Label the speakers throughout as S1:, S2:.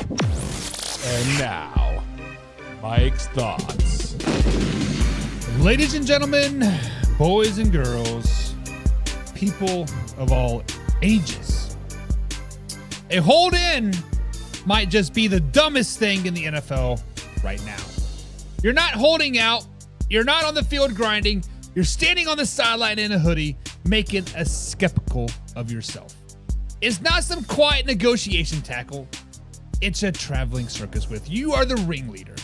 S1: And now, Mike's thoughts. Ladies and gentlemen, boys and girls, people of all ages, a hold-in might just be the dumbest thing in the NFL right now. You're not holding out. You're not on the field grinding. You're standing on the sideline in a hoodie, making a skeptical of yourself. It's not some quiet negotiation tackle. It's a traveling circus with you are the ringleader.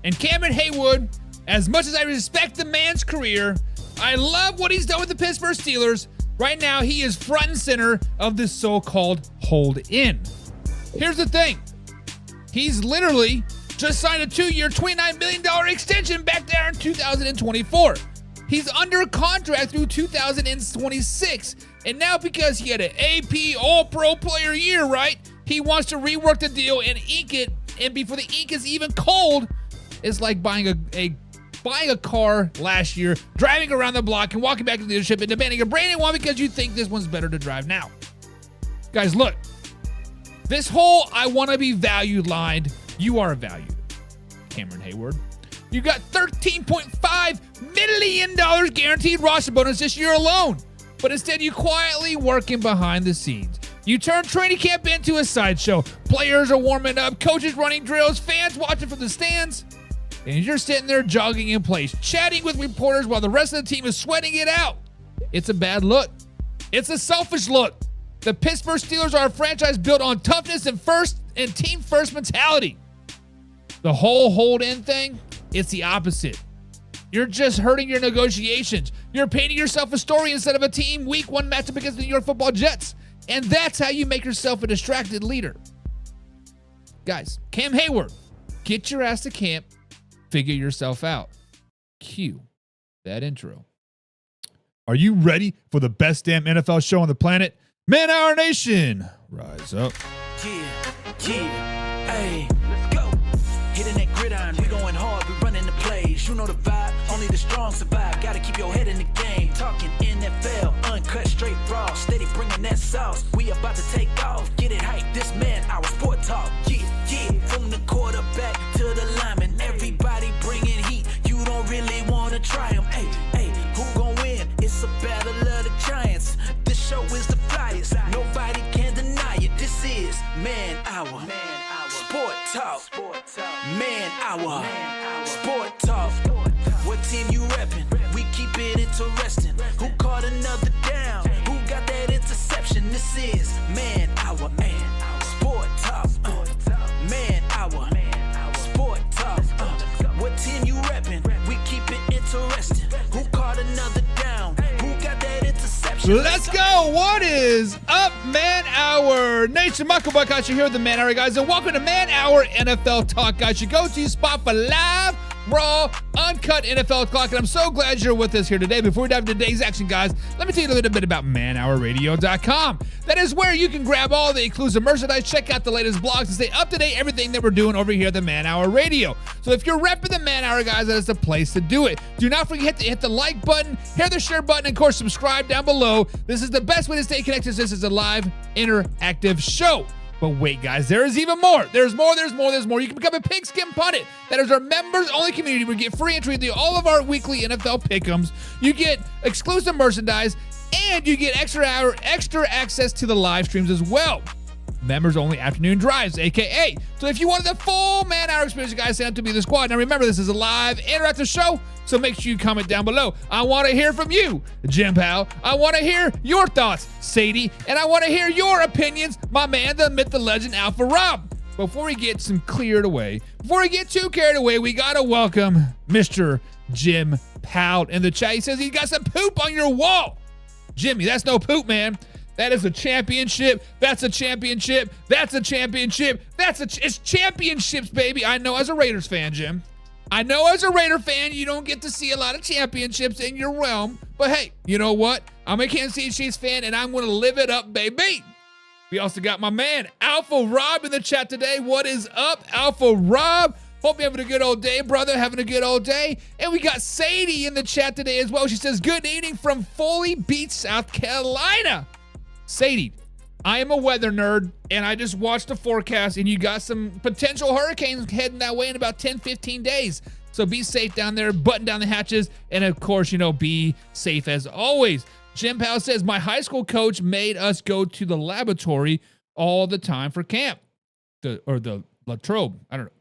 S1: And Cameron Haywood, as much as I respect the man's career, I love what he's done with the Pittsburgh Steelers. Right now, he is front and center of this so-called hold-in. Here's the thing. He's literally just signed a 2-year, $29 million extension back there in 2024. He's under contract through 2026. And now because he had an AP All-Pro Player year, right? He wants to rework the deal and ink it. And before the ink is even cold, it's like buying a car last year, driving around the block and walking back to the dealership and demanding a brand new one because you think this one's better to drive now. Guys, look. This whole I want to be valued line, you are valued. Cameron Hayward. You got $13.5 million guaranteed roster bonus this year alone. But instead, you quietly working behind the scenes. You turn training camp into a sideshow. Players are warming up, coaches running drills, fans watching from the stands. And you're sitting there jogging in place, chatting with reporters while the rest of the team is sweating it out. It's a bad look. It's a selfish look. The Pittsburgh Steelers are a franchise built on toughness and team first mentality. The whole hold-in thing, it's the opposite. You're just hurting your negotiations. You're painting yourself a story instead of a team week one matchup against the New York Football Jets. And that's how you make yourself a distracted leader. Guys, Cam Hayward, get your ass to camp, figure yourself out. Cue that intro. Are you ready for the best damn NFL show on the planet? Man Hour Nation, rise up.
S2: Yeah, hey, let's go. Hitting that gridiron, we going hard, we running the plays. You know the vibe, only the strong survive. Gotta keep your head in the game. Talking NFL, uncut, straight raw, steady bringing that sauce. We about to take off, get it hype. This man, our sport talk. Yeah, from the quarterback to the lineman, everybody bringing heat. You don't really wanna try them. Hey, who gon' win? It's a battle of the giants. This show is the flyest. Nobody can deny it. This is Man Hour. Sport Talk. Man Hour. Sport Talk. What team you reppin'? We keep it interesting. Who caught another down? Who got that interception? This is Man Hour. Sport Talk. Man Hour. Sport Talk. What team you reppin'? We keep it interesting. Who caught another down? Who got that interception?
S1: Let's go. What is up, Man Hour Nation? Michael Buckott here with the Man Hour, guys, and welcome to Man Hour NFL Talk, guys. Your go-to spot for live, raw, uncut NFL talk, and I'm so glad you're with us here today. Before we dive into today's action, guys, let me tell you a little bit about manhourradio.com. That is where you can grab all the exclusive merchandise, check out the latest blogs, and stay up to date everything that we're doing over here at the Man Hour Radio. So if you're repping the Man Hour, guys, that is the place to do it. Do not forget to hit the like button, hit the share button, and of course, subscribe down below. This is the best way to stay connected. This is a live, interactive show. But wait, guys, there is even more. There's more. You can become a pigskin pundit. That is our members-only community. We get free entry to all of our weekly NFL pick'ems. You get exclusive merchandise, and you get extra access to the live streams as well. Members-only afternoon drives, a.k.a. So if you wanted the full Man Hour experience, you guys sign up to be the squad. Now remember, this is a live, interactive show, so make sure you comment down below. I want to hear from you, Jim Powell. I want to hear your thoughts, Sadie. And I want to hear your opinions, my man, the myth, the legend, Alpha Rob. Before we get too carried away, we got to welcome Mr. Jim Powell in the chat. He says he got some poop on your wall. Jimmy, that's no poop, man. That is a championship. That's a championship. That's a championship. It's championships, baby. I know as a Raiders fan, Jim. I know as a Raider fan, you don't get to see a lot of championships in your realm. But hey, you know what? I'm a Kansas City Chiefs fan, and I'm going to live it up, baby. We also got my man, Alpha Rob, in the chat today. What is up, Alpha Rob? Hope you're having a good old day, brother. Having a good old day. And we got Sadie in the chat today as well. She says, good evening from Foley Beach, South Carolina. Sadie, I am a weather nerd, and I just watched the forecast, and you got some potential hurricanes heading that way in about 10, 15 days. So be safe down there, button down the hatches, and of course, be safe as always. Jim Powell says, my high school coach made us go to the laboratory all the time for camp. The Latrobe, I don't know.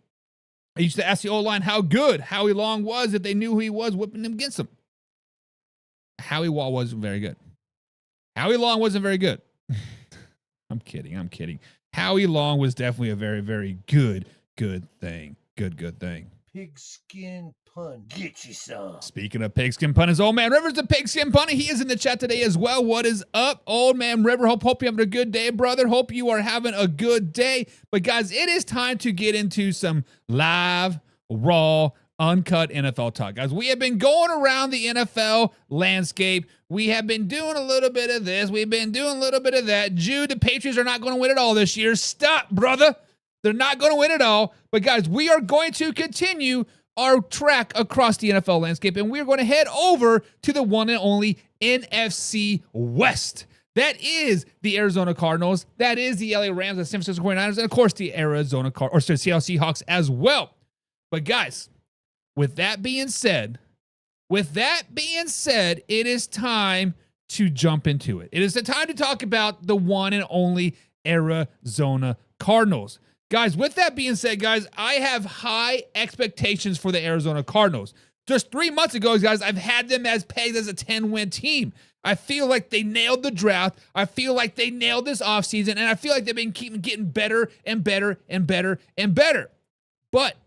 S1: I used to ask the O-line how good Howie Long was if they knew who he was, whipping them against them. Howie Long wasn't very good. Howie Long wasn't very good. I'm kidding. Howie Long was definitely a very, very good thing. Good thing.
S3: Pigskin pun. Get you some.
S1: Speaking of pigskin punters, Old Man River's the pigskin punter. He is in the chat today as well. What is up, Old Man River? Hope you're having a good day, brother. Hope you are having a good day. But guys, it is time to get into some live, raw, uncut NFL talk. Guys, we have been going around the NFL landscape. We have been doing a little bit of this. We've been doing a little bit of that. Jude, the Patriots are not going to win it all this year. Stop, brother. They're not going to win it all. But guys, we are going to continue our track across the NFL landscape, and we're going to head over to the one and only NFC West. That is the Arizona Cardinals. That is the LA Rams, the San Francisco 49ers, and of course the Seattle Seahawks as well. But guys, with that being said, it is time to jump into it. It is the time to talk about the one and only Arizona Cardinals. Guys, with that being said, guys, I have high expectations for the Arizona Cardinals. Just 3 months ago, guys, I've had them as pegged as a 10-win team. I feel like they nailed the draft. I feel like they nailed this offseason, and I feel like they've been keeping getting better and better and better and better. But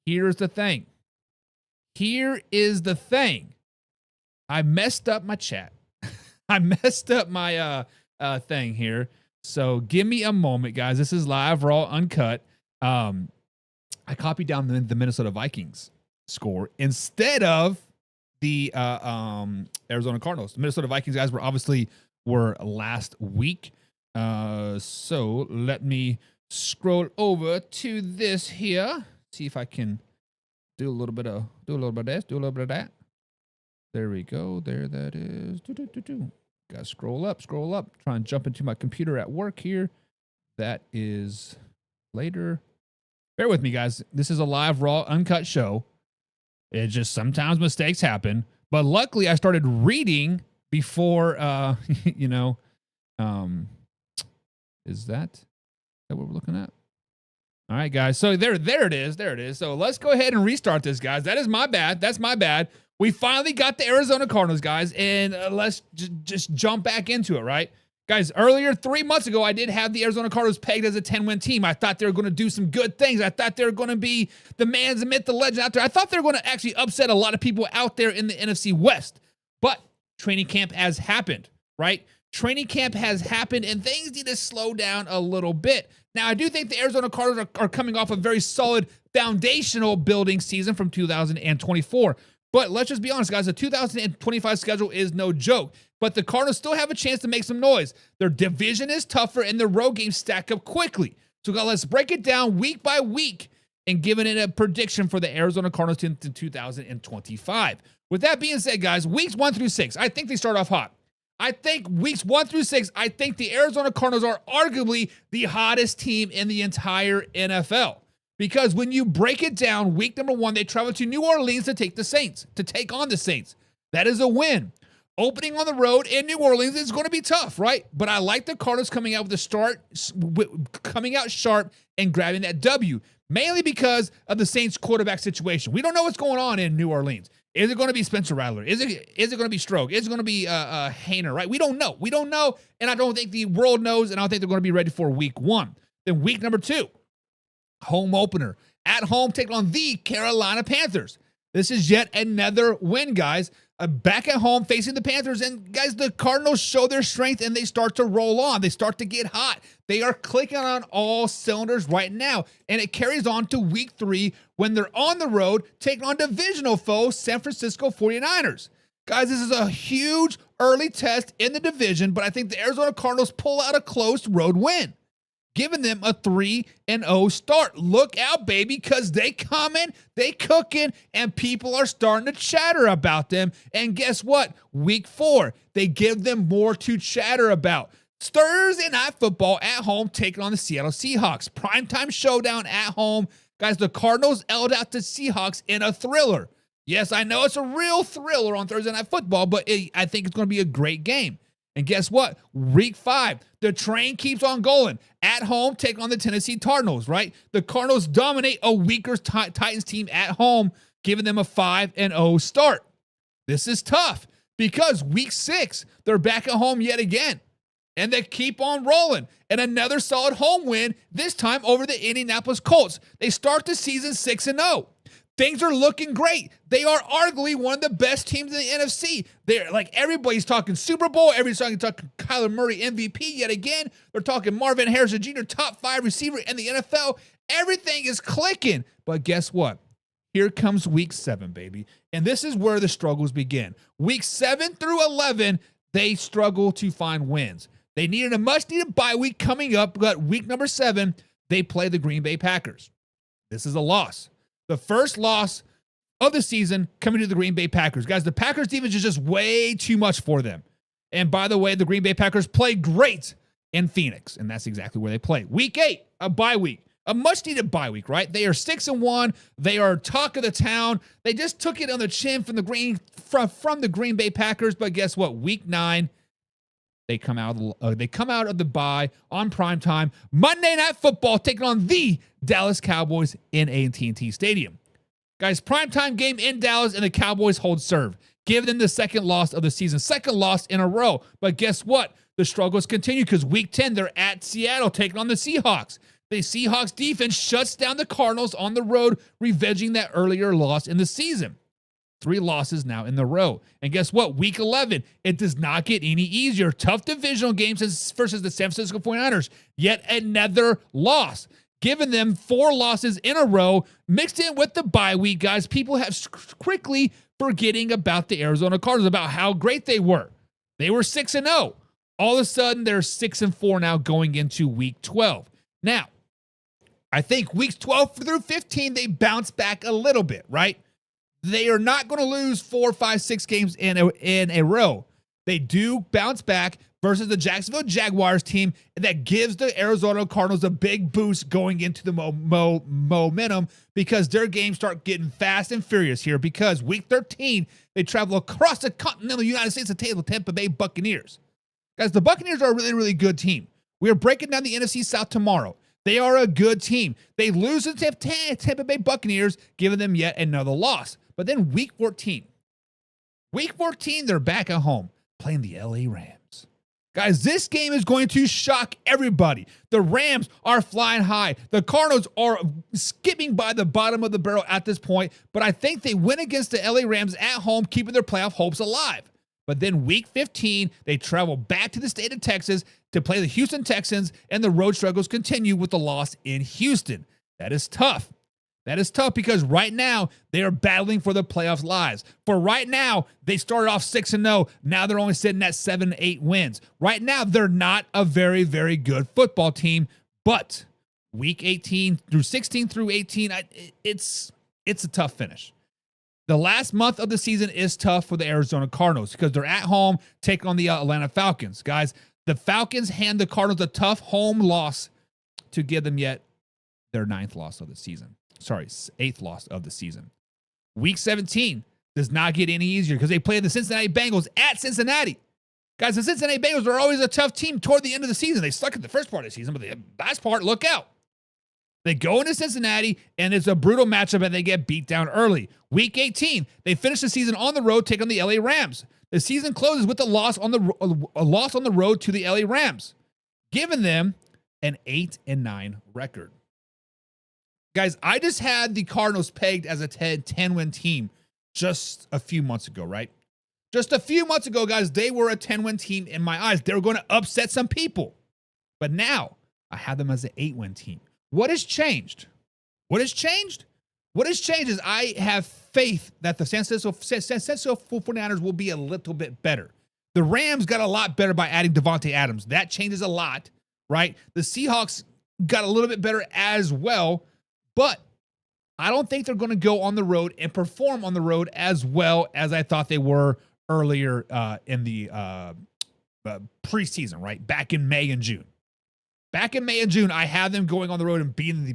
S1: here's the thing. I messed up my chat. I messed up my thing here. So give me a moment, guys. This is live, raw, uncut. I copied down the Minnesota Vikings score instead of the Arizona Cardinals. The Minnesota Vikings guys were last week. So let me scroll over to this here. See if I can do a little bit of this, do a little bit of that. There we go. There that is. Gotta scroll up. Try and jump into my computer at work here. That is later. Bear with me, guys. This is a live, raw, uncut show. It just sometimes mistakes happen. But luckily, I started reading before, is that what we're looking at? All right, guys. So there it is. So let's go ahead and restart this, guys. That is my bad. That's my bad. We finally got the Arizona Cardinals, guys, and let's just jump back into it, right? Guys, earlier, 3 months ago, I did have the Arizona Cardinals pegged as a 10-win team. I thought they were going to do some good things. I thought they were going to be the man's myth, the legend out there. I thought they were going to actually upset a lot of people out there in the NFC West. But training camp has happened, right? Training camp has happened, and things need to slow down a little bit. Now, I do think the Arizona Cardinals are coming off a very solid foundational building season from 2024. But let's just be honest, guys. The 2025 schedule is no joke. But the Cardinals still have a chance to make some noise. Their division is tougher, and their road games stack up quickly. So, guys, let's break it down week by week and giving it a prediction for the Arizona Cardinals in 2025. With that being said, guys, weeks 1 through 6, I think they start off hot. I think weeks 1 through 6, I think the Arizona Cardinals are arguably the hottest team in the entire NFL. Because when you break it down, week number 1, they travel to New Orleans to take on the Saints. That is a win. Opening on the road in New Orleans is going to be tough, right? But I like the Cardinals coming out coming out sharp and grabbing that W, mainly because of the Saints quarterback situation. We don't know what's going on in New Orleans. Is it going to be Spencer Rattler? Is it going to be Stroke? Is it going to be Hainer, right? We don't know. And I don't think the world knows, and I don't think they're going to be ready for week 1. Then week number 2. Home opener. At home, take on the Carolina Panthers. This is yet another win, guys. Back at home facing the Panthers. And, guys, the Cardinals show their strength, and they start to roll on. They start to get hot. They are clicking on all cylinders right now. And it carries on to week 3 when they're on the road taking on divisional foe San Francisco 49ers. Guys, this is a huge early test in the division, but I think the Arizona Cardinals pull out a close road win, giving them a 3-0 start. Look out, baby, because they coming, they cooking, and people are starting to chatter about them. And guess what? Week 4, they give them more to chatter about. Thursday Night Football at home taking on the Seattle Seahawks. Primetime showdown at home. Guys, the Cardinals held out the Seahawks in a thriller. Yes, I know it's a real thriller on Thursday Night Football, but I think it's going to be a great game. And guess what? Week 5, the train keeps on going. At home, take on the Tennessee Cardinals, right? The Cardinals dominate a weaker Titans team at home, giving them a 5-0 start. This is tough because week 6, they're back at home yet again. And they keep on rolling. And another solid home win, this time over the Indianapolis Colts. They start the season 6-0. Things are looking great. They are arguably one of the best teams in the NFC. They're like, everybody's talking Super Bowl. Everybody's talking Kyler Murray MVP yet again. They're talking Marvin Harrison Jr., top 5 receiver in the NFL. Everything is clicking. But guess what? Here comes week 7, baby. And this is where the struggles begin. Week 7 through 11, they struggle to find wins. They needed a much-needed bye week coming up, but week number 7, they play the Green Bay Packers. This is a loss. The first loss of the season coming to the Green Bay Packers. Guys, the Packers defense is just way too much for them. And by the way, the Green Bay Packers played great in Phoenix, and that's exactly where they play. Week 8, a bye week. A much-needed bye week, right? They are 6-1. They are talk of the town. They just took it on the chin from the Green Bay Packers, but guess what? Week 9, they come out of the bye on primetime. Monday Night Football taking on the Dallas Cowboys in AT&T Stadium. Guys, primetime game in Dallas, and the Cowboys hold serve, giving them the second loss of the season, second loss in a row. But guess what? The struggles continue because week 10, they're at Seattle taking on the Seahawks. The Seahawks defense shuts down the Cardinals on the road, revenging that earlier loss in the season. 3 losses now in the row. And guess what? Week 11, it does not get any easier. Tough divisional games versus the San Francisco 49ers. Yet another loss. Giving them 4 losses in a row, mixed in with the bye week, guys. People have quickly forgetting about the Arizona Cardinals, about how great they were. They were 6-0. All of a sudden, they're 6-4 now going into week 12. Now, I think weeks 12 through 15, they bounce back a little bit, right? They are not going to lose 4, 5, 6 games in a row. They do bounce back versus the Jacksonville Jaguars team that gives the Arizona Cardinals a big boost going into the momentum because their games start getting fast and furious here because week 13, they travel across the continental United States to take the Tampa Bay Buccaneers. Guys, the Buccaneers are a really, really good team. We are breaking down the NFC South tomorrow. They are a good team. They lose to the Tampa Bay Buccaneers, giving them yet another loss. But then week 14, they're back at home playing the LA Rams. Guys, this game is going to shock everybody. The Rams are flying high. The Cardinals are skipping by the bottom of the barrel at this point, but I think they win against the LA Rams at home, keeping their playoff hopes alive. But then week 15, they travel back to the state of Texas to play the Houston Texans, and the road struggles continue with the loss in Houston. That is tough. That is tough because right now they are battling for the playoffs lives. For right now, they started off 6-0. Now they're only sitting at 7-8 wins. Right now, they're not a very, very good football team. But week 18 through 16 through 18, it's a tough finish. The last month of the season is tough for the Arizona Cardinals because they're at home taking on the Atlanta Falcons. Guys, the Falcons hand the Cardinals a tough home loss to give them yet their 9th loss of the season. Sorry, 8th loss of the season. Week 17 does not get any easier because they play the Cincinnati Bengals at Cincinnati. Guys, the Cincinnati Bengals are always a tough team toward the end of the season. They suck at the first part of the season, but the last part, look out. They go into Cincinnati, and it's a brutal matchup, and they get beat down early. Week 18, they finish the season on the road, taking on the LA Rams. The season closes with a loss on the road to the LA Rams, giving them an 8-9 record. Guys, I just had the Cardinals pegged as a 10-win team just a few months ago, right? Just a few months ago, guys, they were a 10-win team in my eyes. They were going to upset some people. But now, I have them as an 8-win team. What has changed? What has changed? What has changed is I have faith that the San Francisco 49ers will be a little bit better. The Rams got a lot better by adding Devontae Adams. That changes a lot, right? The Seahawks got a little bit better as well, but I don't think they're going to go on the road and perform on the road as well as I thought they were earlier in the preseason, right? Back in May and June. Back in May and June, I had them going on the road and beating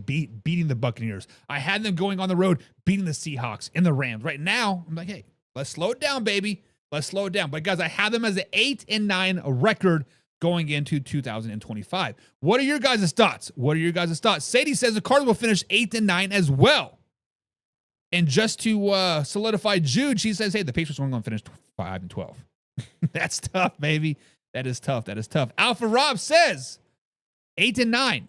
S1: the Buccaneers. I had them going on the road, beating the Seahawks and the Rams. Right now, I'm like, hey, let's slow it down, baby. Let's slow it down. But guys, I have them as an 8-9 record going into 2025. What are your guys' thoughts? Sadie says the Cardinals will finish 8-9 as well. And just to solidify Jude, she says, hey, the Patriots are going to finish 5-12. That's tough, baby. That is tough. Alpha Rob says 8-9.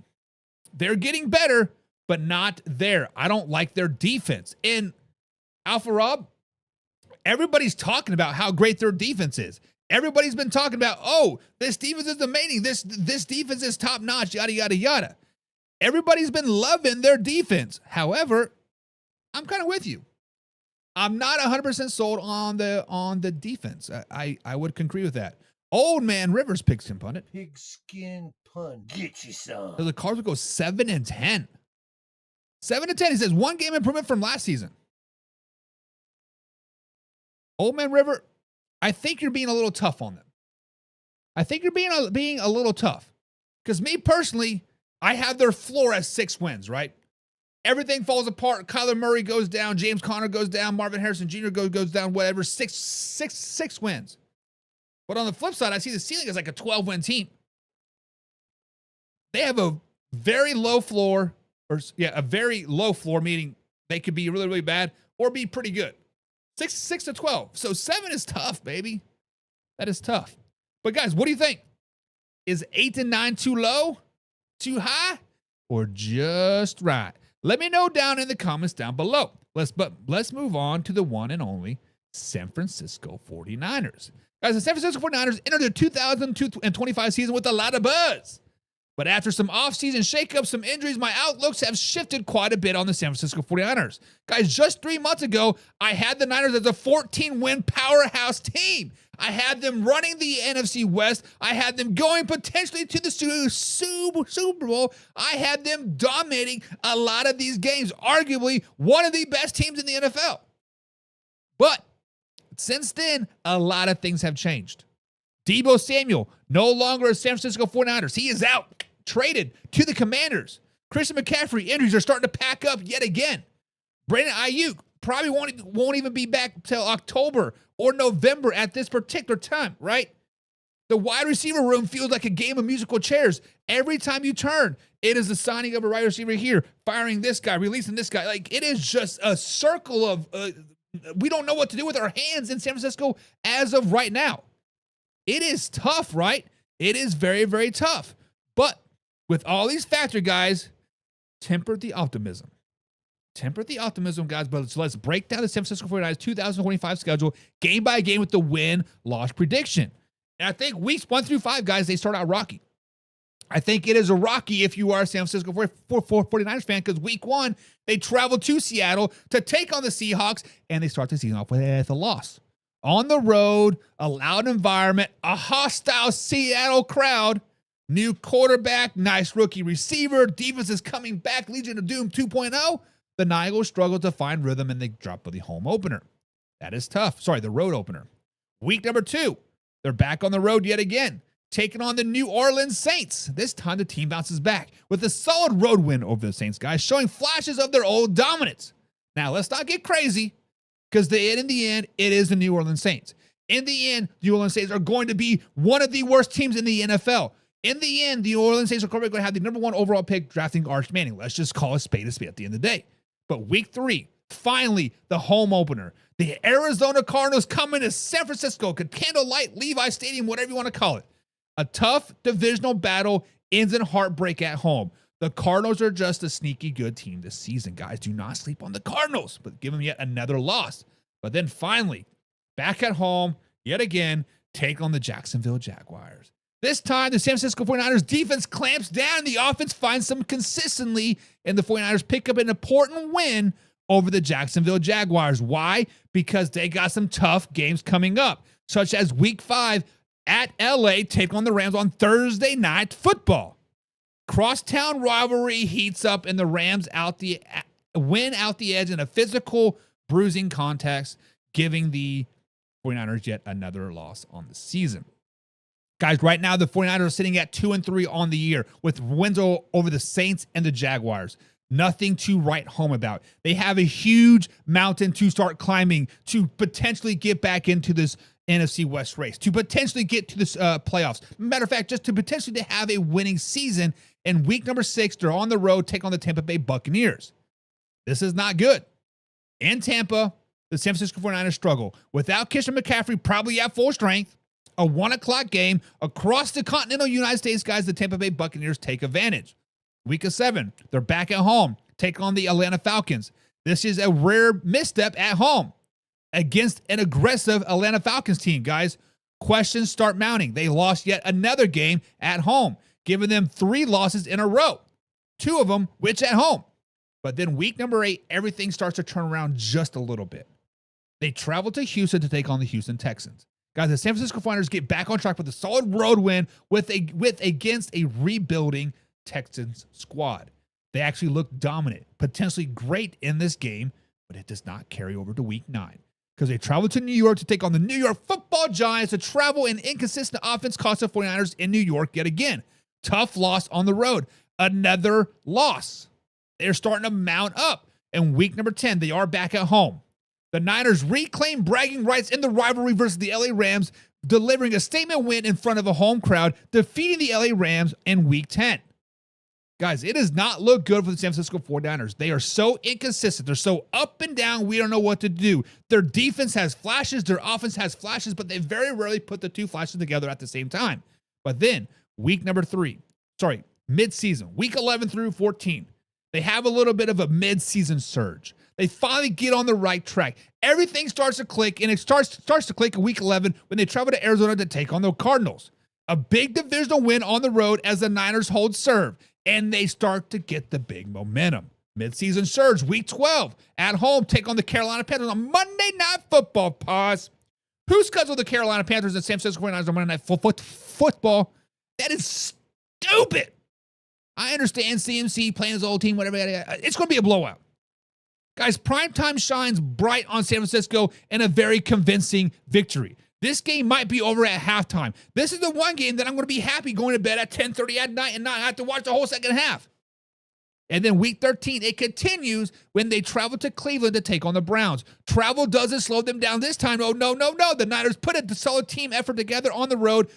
S1: They're getting better, but not there. I don't like their defense. And Alpha Rob, everybody's talking about how great their defense is. Everybody's been talking about, oh, this defense is amazing. This defense is top notch, yada, yada, yada. Everybody's been loving their defense. However, I'm kind of with you. I'm not 100% sold on the defense. I would agree with that. Old Man Rivers Pigskin punted.
S3: Pigskin pun. Get you some.
S1: So the Cards would go 7-10. 7-10. He says 1 game improvement from last season. Old Man River, I think you're being a little tough on them. I think you're being a little tough. Because me personally, I have their floor as 6 wins, right? Everything falls apart. Kyler Murray goes down. James Conner goes down. Marvin Harrison Jr. goes down. Whatever. Six wins. But on the flip side, I see the ceiling as like a 12-win team. They have a very low floor, a very low floor, meaning they could be really, really bad or be pretty good. 6-12. So 7 is tough, baby. That is tough. But guys, what do you think? Is 8-9 too low, too high, or just right? Let me know down in the comments down below. Let's move on to the one and only San Francisco 49ers. Guys, the San Francisco 49ers entered the 2025 season with a lot of buzz. But after some offseason shakeups, some injuries, my outlooks have shifted quite a bit on the San Francisco 49ers. Guys, just 3 months ago, I had the Niners as a 14-win powerhouse team. I had them running the NFC West. I had them going potentially to the Super Bowl. I had them dominating a lot of these games, arguably one of the best teams in the NFL. But since then, a lot of things have changed. Deebo Samuel, no longer a San Francisco 49ers. He is out, traded to the Commanders. Christian McCaffrey, injuries are starting to pack up yet again. Brandon Ayuk probably won't even be back till October or November at this particular time, right? The wide receiver room feels like a game of musical chairs. Every time you turn, it is the signing of a wide receiver here, firing this guy, releasing this guy. Like, it is just a circle of, we don't know what to do with our hands in San Francisco as of right now. It is tough, right? It is very, very tough. But with all these factors, guys, temper the optimism. Temper the optimism, guys. But let's break down the San Francisco 49ers 2025 schedule game by game with the win-loss prediction. And I think weeks 1 through 5, guys, they start out rocky. I think it is a rocky if you are a San Francisco 49ers fan, because week 1, they travel to Seattle to take on the Seahawks, and they start the season off with a loss. On the road, a loud environment, a hostile Seattle crowd, new quarterback, nice rookie receiver, defense is coming back, Legion of Doom 2.0. The Nigels struggle to find rhythm and they drop the home opener. That is tough. Sorry, the road opener. Week number 2, they're back on the road yet again, taking on the New Orleans Saints. This time the team bounces back with a solid road win over the Saints, guys, showing flashes of their old dominance. Now, let's not get crazy, because in the end, it is the New Orleans Saints. In the end, the New Orleans Saints are going to be one of the worst teams in the NFL. In the end, the New Orleans Saints are going to have the number 1 overall pick drafting Arch Manning. Let's just call a spade at the end of the day. But week 3, finally, the home opener. The Arizona Cardinals come into San Francisco, Candlelight Levi Stadium, whatever you want to call it. A tough divisional battle ends in heartbreak at home. The Cardinals are just a sneaky good team this season, guys. Do not sleep on the Cardinals, but give them yet another loss. But then finally, back at home, yet again, take on the Jacksonville Jaguars. This time, the San Francisco 49ers defense clamps down. The offense finds some consistency, and the 49ers pick up an important win over the Jacksonville Jaguars. Why? Because they got some tough games coming up, such as Week 5 at LA, take on the Rams on Thursday Night Football. Crosstown rivalry heats up, and the Rams win out the edge in a physical bruising contest, giving the 49ers yet another loss on the season. Guys, right now the 49ers are sitting at 2-3 on the year with wins over the Saints and the Jaguars. Nothing to write home about. They have a huge mountain to start climbing to potentially get back into this NFC West race, to potentially get to this playoffs. Matter of fact, just to potentially to have a winning season. In week number 6, they're on the road, take on the Tampa Bay Buccaneers. This is not good. In Tampa, the San Francisco 49ers struggle. Without Christian McCaffrey probably at full strength, a 1 o'clock game across the continental United States, guys, the Tampa Bay Buccaneers take advantage. Week of 7, they're back at home, take on the Atlanta Falcons. This is a rare misstep at home against an aggressive Atlanta Falcons team, guys. Questions start mounting. They lost yet another game at home, giving them 3 losses in a row, 2 of them which at home. But then week number 8, everything starts to turn around just a little bit. They travel to Houston to take on the Houston Texans. Guys, the San Francisco 49ers get back on track with a solid road win against a rebuilding Texans squad. They actually look dominant, potentially great in this game, but it does not carry over to week 9 because they travel to New York to take on the New York Football Giants. The travel and inconsistent offense cost the 49ers in New York yet again. Tough loss on the road. Another loss. They're starting to mount up. In week number 10, they are back at home. The Niners reclaim bragging rights in the rivalry versus the LA Rams, delivering a statement win in front of a home crowd, defeating the LA Rams in week 10. Guys, it does not look good for the San Francisco 49ers. They are so inconsistent. They're so up and down, we don't know what to do. Their defense has flashes, their offense has flashes, but they very rarely put the 2 flashes together at the same time. But then, mid-season, week 11 through 14, they have a little bit of a mid-season surge. They finally get on the right track. Everything starts to click, and it starts to click in week 11 when they travel to Arizona to take on the Cardinals. A big divisional win on the road as the Niners hold serve, and they start to get the big momentum. Mid-season surge, week 12, at home, take on the Carolina Panthers on Monday Night Football. Pause. Who scheduled the Carolina Panthers and San Francisco 49ers on Monday Night Football? That is stupid. I understand CMC playing his old team, whatever. It's going to be a blowout. Guys, primetime shines bright on San Francisco in a very convincing victory. This game might be over at halftime. This is the one game that I'm going to be happy going to bed at 10:30 at night and not have to watch the whole second half. And then week 13, it continues when they travel to Cleveland to take on the Browns. Travel doesn't slow them down this time. Oh, no. The Niners put a solid team effort together on the road,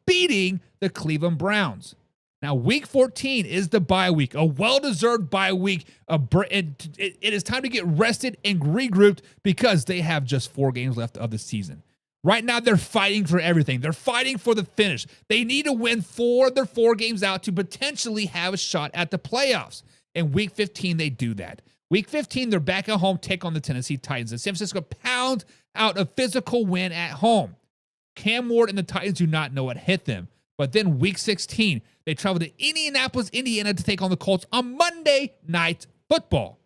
S1: beating the Cleveland Browns. Now, week 14 is the bye week, a well-deserved bye week. It is time to get rested and regrouped because they have just 4 games left of the season. Right now, they're fighting for everything. They're fighting for the finish. They need to win 4 of their 4 games out to potentially have a shot at the playoffs. In week 15, they do that. Week 15, they're back at home, take on the Tennessee Titans. And San Francisco pounds out a physical win at home. Cam Ward and the Titans do not know what hit them. But then week 16, they travel to Indianapolis, Indiana to take on the Colts on Monday Night Football.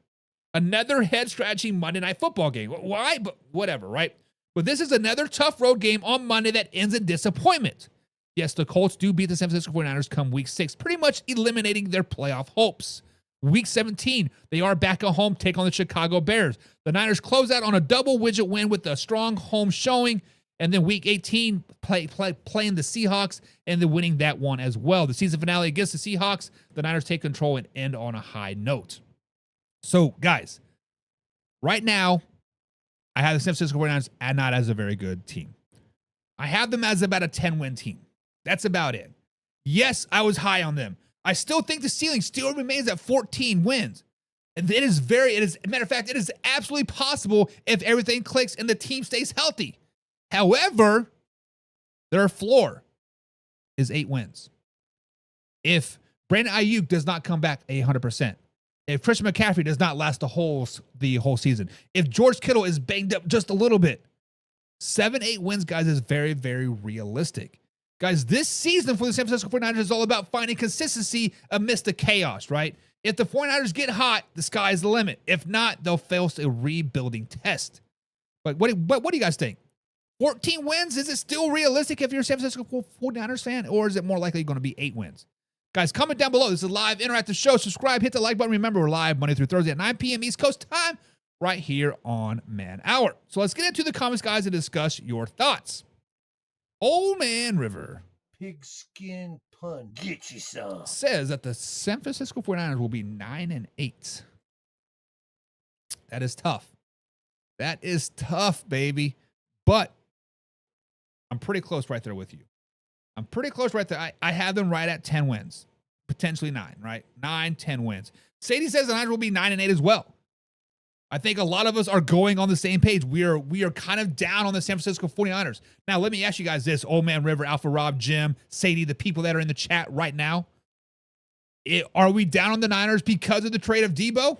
S1: Another head-scratching Monday Night Football game. Why? But whatever, right? But this is another tough road game on Monday that ends in disappointment. Yes, the Colts do beat the San Francisco 49ers come week 6, pretty much eliminating their playoff hopes. Week 17, they are back at home, take on the Chicago Bears. The Niners close out on a double-widget win with a strong home showing. And then week 18, playing the Seahawks and then winning that one as well. The season finale against the Seahawks, the Niners take control and end on a high note. So, guys, right now, I have the San Francisco 49ers not as a very good team. I have them as about a 10-win team. That's about it. Yes, I was high on them. I still think the ceiling still remains at 14 wins. And it is, matter of fact, it is absolutely possible if everything clicks and the team stays healthy. However, their floor is 8 wins. If Brandon Ayuk does not come back 100%, if Christian McCaffrey does not last the whole season, if George Kittle is banged up just a little bit, 7-8 wins, guys, is very, very realistic. Guys, this season for the San Francisco 49ers is all about finding consistency amidst the chaos, right? If the 49ers get hot, the sky's the limit. If not, they'll face a rebuilding test. But what do you guys think? 14 wins, is it still realistic if you're a San Francisco 49ers fan? Or is it more likely going to be 8 wins? Guys, comment down below. This is a live interactive show. Subscribe, hit the like button. Remember, we're live Monday through Thursday at 9 p.m. East Coast time right here on Man Hour. So let's get into the comments, guys, and discuss your thoughts. Old Man River.
S3: pigskin pun. Get you some.
S1: Says that the San Francisco 49ers will be 9-8. That is tough. That is tough, baby. But I'm pretty close right there with you. I'm pretty close right there. I have them right at 10 wins. Potentially 9, right? 9, 10 wins. Sadie says the Niners will be 9-8 as well. I think a lot of us are going on the same page. We are kind of down on the San Francisco 49ers. Now, let me ask you guys this. Old Man River, Alpha Rob, Jim, Sadie, the people that are in the chat right now. Are we down on the Niners because of the trade of Debo,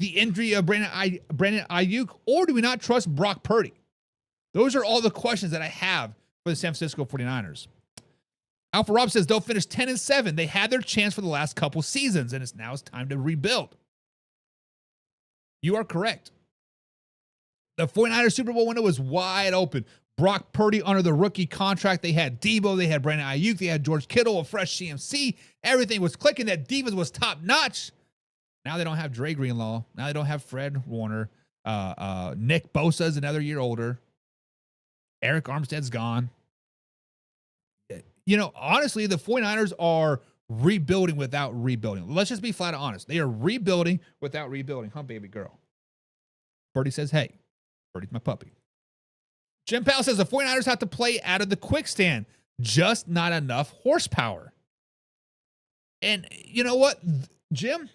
S1: the injury of Brandon Ayuk, or do we not trust Brock Purdy? Those are all the questions that I have for the San Francisco 49ers. Alpha Rob says they'll finish 10-7. They had their chance for the last couple seasons, and it's time to rebuild. You are correct. The 49ers Super Bowl window was wide open. Brock Purdy under the rookie contract. They had Debo. They had Brandon Ayuk. They had George Kittle, a fresh CMC. Everything was clicking. That defense was top notch. Now they don't have Dre Greenlaw. Now they don't have Fred Warner. Nick Bosa is another year older. Eric Armstead's gone. You know, honestly, the 49ers are rebuilding without rebuilding. Let's just be flat out honest. They are rebuilding without rebuilding. Huh, baby girl? Birdie says, hey. Birdie's my puppy. Jim Powell says the 49ers have to play out of the quick stand. Just not enough horsepower. And you know what, Jim?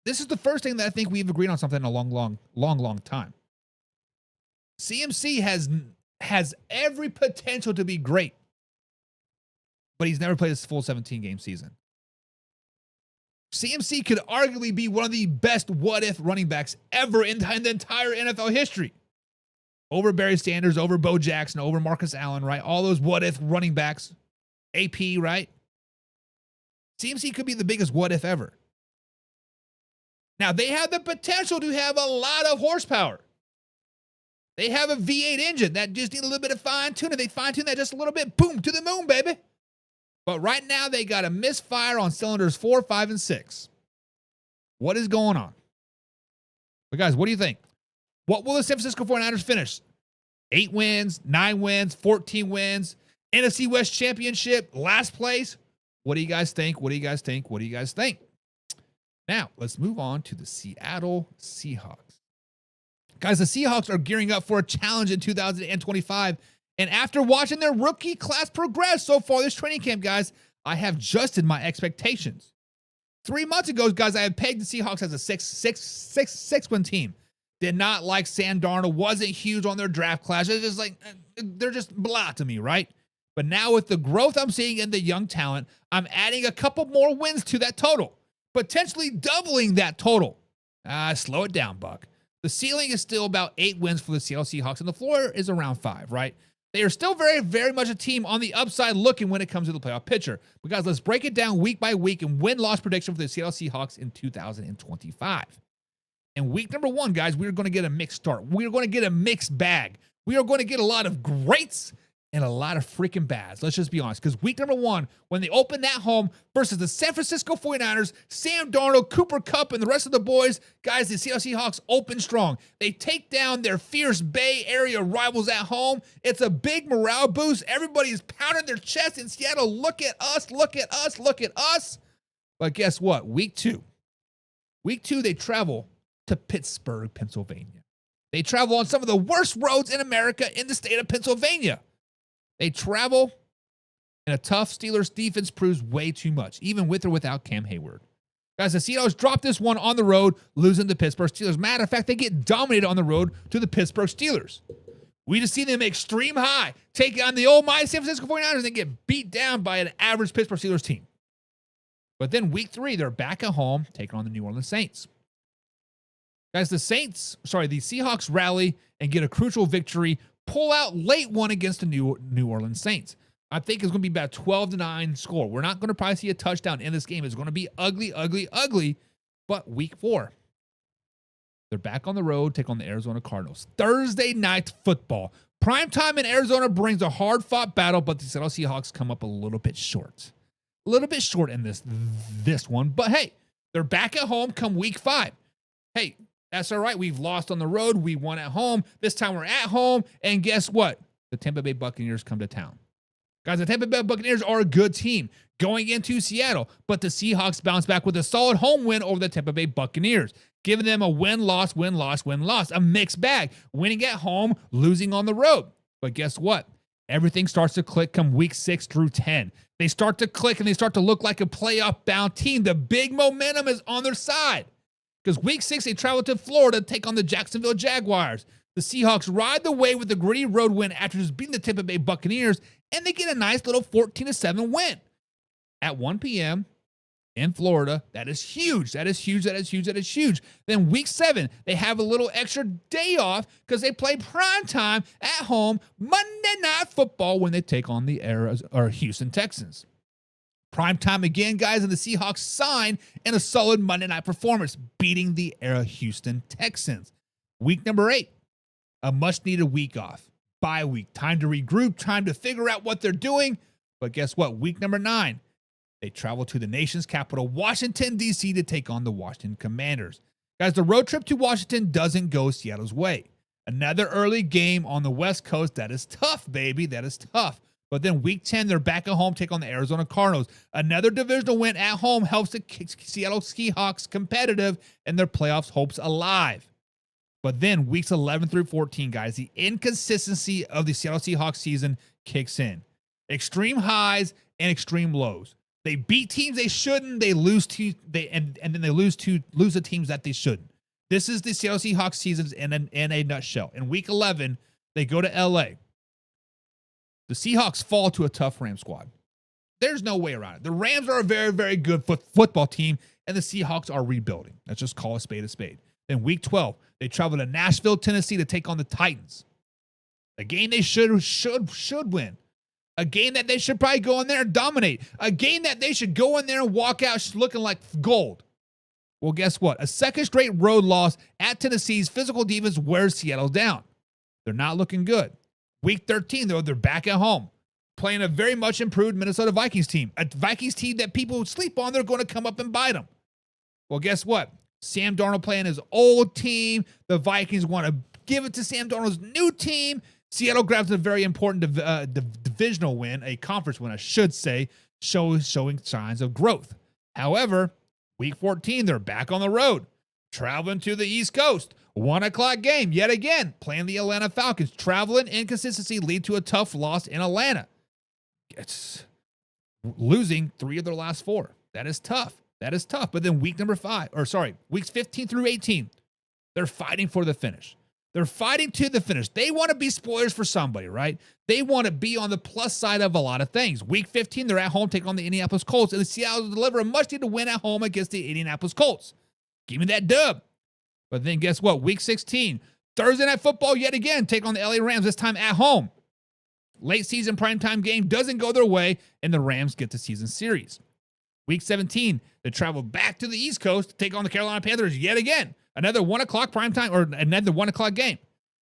S1: This is the first thing that I think we've agreed on something in a long time. CMC has every potential to be great, but he's never played a full 17-game season. CMC could arguably be one of the best what-if running backs ever in the entire NFL history. Over Barry Sanders, over Bo Jackson, over Marcus Allen, right? All those what-if running backs. AP, right? CMC could be the biggest what-if ever. Now, they have the potential to have a lot of horsepower. They have a V8 engine that just need a little bit of fine-tuning. They fine-tune that just a little bit. Boom, to the moon, baby. But right now, they got a misfire on cylinders 4, 5, and 6. What is going on? But guys, what do you think? What will the San Francisco 49ers finish? 8 wins, 9 wins, 14 wins, NFC West championship, last place? What do you guys think? What do you guys think? What do you guys think? Now, let's move on to the Seattle Seahawks. Guys, the Seahawks are gearing up for a challenge in 2025. And after watching their rookie class progress so far this training camp, guys, I have adjusted my expectations. 3 months ago, guys, I had pegged the Seahawks as a 6-win team. Did not like Sam Darnold, wasn't huge on their draft class. It's just like, they're just blah to me, right? But now with the growth I'm seeing in the young talent, I'm adding a couple more wins to that total, potentially doubling that total. Slow it down, Buck. The ceiling is still about 8 wins for the Seattle Seahawks, and the floor is around 5, right? They are still very, very much a team on the upside looking when it comes to the playoff picture. But guys, let's break it down week by week and win-loss prediction for the Seattle Seahawks in 2025. In week number 1, guys, we are going to get a mixed start. We are going to get a mixed bag. We are going to get a lot of greats and a lot of freaking bads. Let's just be honest. Because week number 1, when they open that home versus the San Francisco 49ers, Sam Darnold, Cooper Kupp, and the rest of the boys, guys, the Seattle Seahawks open strong. They take down their fierce Bay Area rivals at home. It's a big morale boost. Everybody's pounding their chest in Seattle. Look at us, look at us, look at us. But guess what? Week 2, they travel to Pittsburgh, Pennsylvania. They travel on some of the worst roads in America in the state of Pennsylvania. They travel, and a tough Steelers defense proves way too much, even with or without Cam Hayward. Guys, the Seahawks dropped this one on the road, losing to Pittsburgh Steelers. Matter of fact, they get dominated on the road to the Pittsburgh Steelers. We just see them extreme high, take on the old mighty San Francisco 49ers, and then get beat down by an average Pittsburgh Steelers team. But then week 3, they're back at home, taking on the New Orleans Saints. Guys, the Seahawks rally and get a crucial victory, pull out late one against the New Orleans Saints. I think it's going to be about 12-9 score. We're not going to probably see a touchdown in this game. It's going to be ugly, ugly, ugly. But week 4, they're back on the road, take on the Arizona Cardinals. Thursday night football. Primetime in Arizona brings a hard-fought battle, but the Seattle Seahawks come up a little bit short. A little bit short in this one. But hey, they're back at home come week 5. Hey, that's all right. We've lost on the road. We won at home. This time we're at home. And guess what? The Tampa Bay Buccaneers come to town. Guys, the Tampa Bay Buccaneers are a good team going into Seattle, but the Seahawks bounce back with a solid home win over the Tampa Bay Buccaneers, giving them a win-loss, win-loss, win-loss, a mixed bag, winning at home, losing on the road. But guess what? Everything starts to click come week 6 through 10. They start to click and they start to look like a playoff-bound team. The big momentum is on their side. Because week 6, they travel to Florida to take on the Jacksonville Jaguars. The Seahawks ride the wave with a gritty road win after just beating the Tampa Bay Buccaneers, and they get a nice little 14-7 win. At 1 p.m. in Florida, that is huge. That is huge. That is huge. That is huge. Then week 7, they have a little extra day off because they play primetime at home Monday Night Football when they take on the Houston Texans. Primetime again, guys, and the Seahawks sign in a solid Monday night performance, beating the Houston Texans. Week number 8, a much-needed week off. Bye week. Time to regroup, time to figure out what they're doing. But guess what? Week number 9, they travel to the nation's capital, Washington, D.C., to take on the Washington Commanders. Guys, the road trip to Washington doesn't go Seattle's way. Another early game on the West Coast. That is tough, baby. That is tough. But then week 10, they're back at home, take on the Arizona Cardinals. Another divisional win at home helps the Seattle Seahawks competitive and their playoffs hopes alive. But then weeks 11 through 14, guys, the inconsistency of the Seattle Seahawks season kicks in. Extreme highs and extreme lows. They beat teams they shouldn't. They lose to and then they lose the teams that they shouldn't. This is the Seattle Seahawks seasons in a nutshell. In week 11, they go to L.A. The Seahawks fall to a tough Rams squad. There's no way around it. The Rams are a very, very good football team, and the Seahawks are rebuilding. Let's just call a spade a spade. Then week 12, they travel to Nashville, Tennessee to take on the Titans. A game they should win. A game that they should probably go in there and dominate. A game that they should go in there and walk out looking like gold. Well, guess what? A second straight road loss at Tennessee's physical defense wears Seattle down. They're not looking good. Week 13, though, they're back at home, playing a very much improved Minnesota Vikings team. A Vikings team that people sleep on, they're going to come up and bite them. Well, guess what? Sam Darnold playing his old team. The Vikings want to give it to Sam Darnold's new team. Seattle grabs a very important divisional win, a conference win, I should say, showing signs of growth. However, week 14, they're back on the road, traveling to the East Coast. 1 o'clock game, yet again, playing the Atlanta Falcons. Traveling inconsistency lead to a tough loss in Atlanta. It's losing 3 of their last 4. That is tough. That is tough. But then weeks 15 through 18, they're fighting for the finish. They're fighting to the finish. They want to be spoilers for somebody, right? They want to be on the plus side of a lot of things. Week 15, they're at home, taking on the Indianapolis Colts, and the Seattle deliver a much-needed win at home against the Indianapolis Colts. Give me that dub. But then guess what? Week 16, Thursday Night Football yet again, take on the LA Rams, this time at home. Late season primetime game doesn't go their way, and the Rams get the season series. Week 17, they travel back to the East Coast to take on the Carolina Panthers yet again. Another 1 o'clock primetime, or another 1 o'clock game.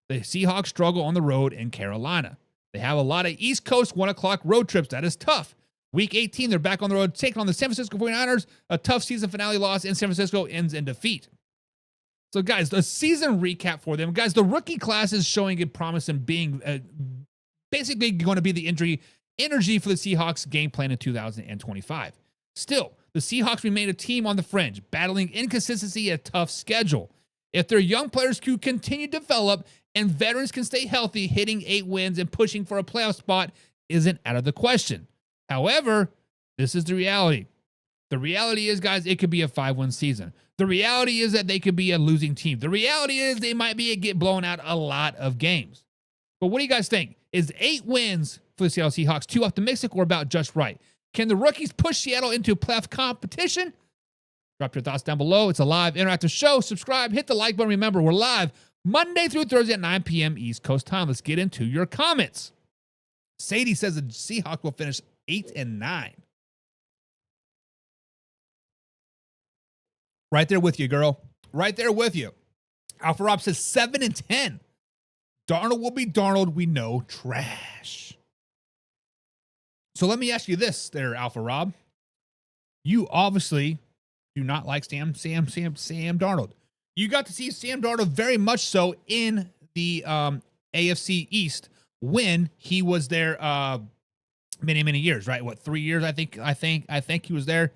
S1: The Seahawks struggle on the road in Carolina. They have a lot of East Coast 1 o'clock road trips. That is tough. Week 18, they're back on the road, taking on the San Francisco 49ers. A tough season finale loss in San Francisco ends in defeat. So, guys, the season recap for them. Guys, the rookie class is showing good promise and being basically going to be the energy for the Seahawks game plan in 2025. Still, the Seahawks remain a team on the fringe, battling inconsistency and a tough schedule. If their young players can continue to develop and veterans can stay healthy, hitting 8 wins and pushing for a playoff spot isn't out of the question. However, this is the reality. The reality is, guys, it could be a 5-win season. The reality is that they could be a losing team. The reality is they might get blown out a lot of games. But what do you guys think? Is 8 wins for the Seattle Seahawks too optimistic or about just right? Can the rookies push Seattle into playoff competition? Drop your thoughts down below. It's a live interactive show. Subscribe, hit the like button. Remember, we're live Monday through Thursday at 9 p.m. East Coast time. Let's get into your comments. Sadie says the Seahawks will finish 8-9. Right there with you, girl. Right there with you. Alpha Rob says 7-10. Darnold will be Darnold. We know, trash. So let me ask you this there, Alpha Rob. You obviously do not like Sam Darnold. You got to see Sam Darnold very much so in the AFC East when he was there many, many years, right? What, 3 years? I think he was there.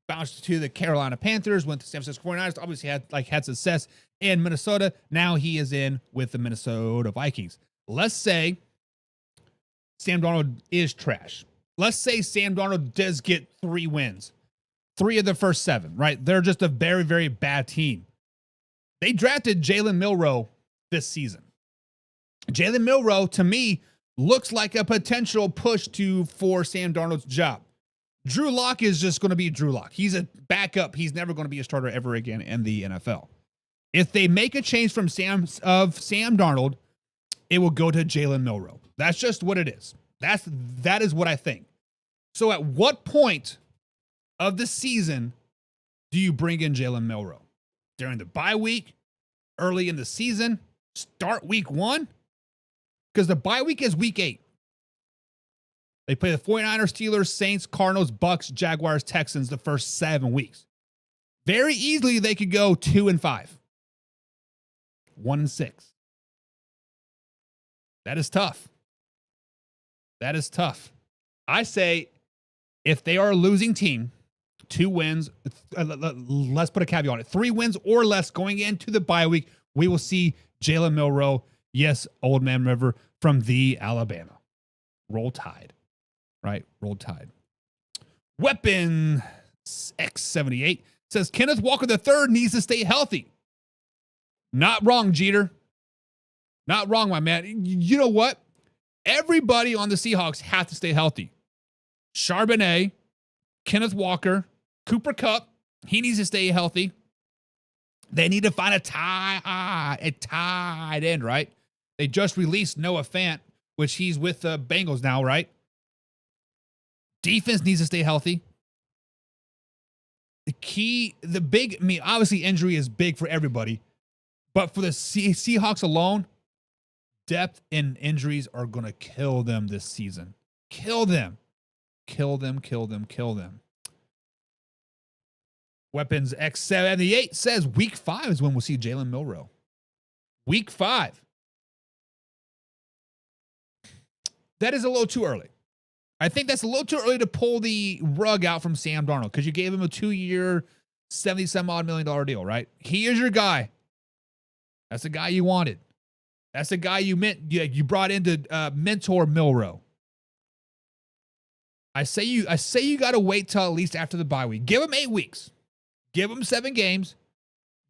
S1: Bounced to the Carolina Panthers, went to San Francisco 49ers, obviously had success in Minnesota. Now he is in with the Minnesota Vikings. Let's say Sam Darnold is trash. Let's say Sam Darnold does get 3 wins, 3 of the first 7, right? They're just a very, very bad team. They drafted Jalen Milroe this season. Jalen Milroe, to me, looks like a potential push for Sam Darnold's job. Drew Lock is just going to be Drew Lock. He's a backup. He's never going to be a starter ever again in the NFL. If they make a change from Sam Darnold, it will go to Jalen Milroe. That's just what it is. That is what I think. So at what point of the season do you bring in Jalen Milroe? During the bye week? Early in the season? Start week 1? Because the bye week is week 8. They play the 49ers, Steelers, Saints, Cardinals, Bucks, Jaguars, Texans the first 7 weeks. Very easily, they could go 2-5. 1-6. That is tough. That is tough. I say if they are a losing team, 2 wins, let's put a caveat on it. 3 wins or less going into the bye week, we will see Jalen Milroe, yes, Old Man River, from the Alabama. Roll Tide. Right? Roll Tide. Weapon X78 says Kenneth Walker III needs to stay healthy. Not wrong, Jeter. Not wrong, my man. You know what? Everybody on the Seahawks has to stay healthy. Charbonnet, Kenneth Walker, Cooper Kupp, he needs to stay healthy. They need to find a tight end, right? They just released Noah Fant, which he's with the Bengals now, right? Defense needs to stay healthy. Obviously injury is big for everybody, but for the Seahawks alone, depth and injuries are going to kill them this season. Kill them. Weapons X78 says week 5 is when we'll see Jalen Milroe. Week 5. That is a little too early. I think that's a little too early to pull the rug out from Sam Darnold because you gave him a 2-year, $70-some-odd million deal, right? He is your guy. That's the guy you wanted. That's the guy you brought in to mentor Milroe. I say you got to wait till at least after the bye week. Give him 8 weeks. Give him 7 games.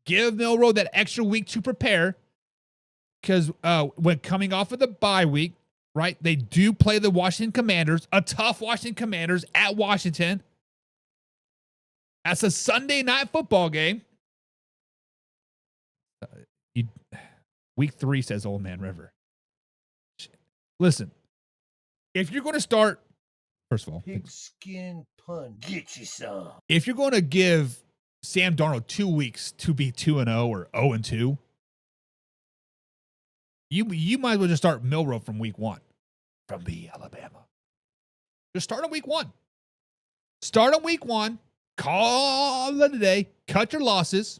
S1: Give Milroe that extra week to prepare because when coming off of the bye week, right? They do play the Washington Commanders, a tough Washington Commanders at Washington. That's a Sunday night football game. Week 3 says Old Man River. Listen, if you're going to start, first of all,
S3: pigskin pun, get you some.
S1: If you're going to give Sam Darnold 2 weeks to be 2-0 or 0-2, you might as well just start Milroe from week 1 from the Alabama. Just start on week 1. Start on week 1. Call it a day. Cut your losses.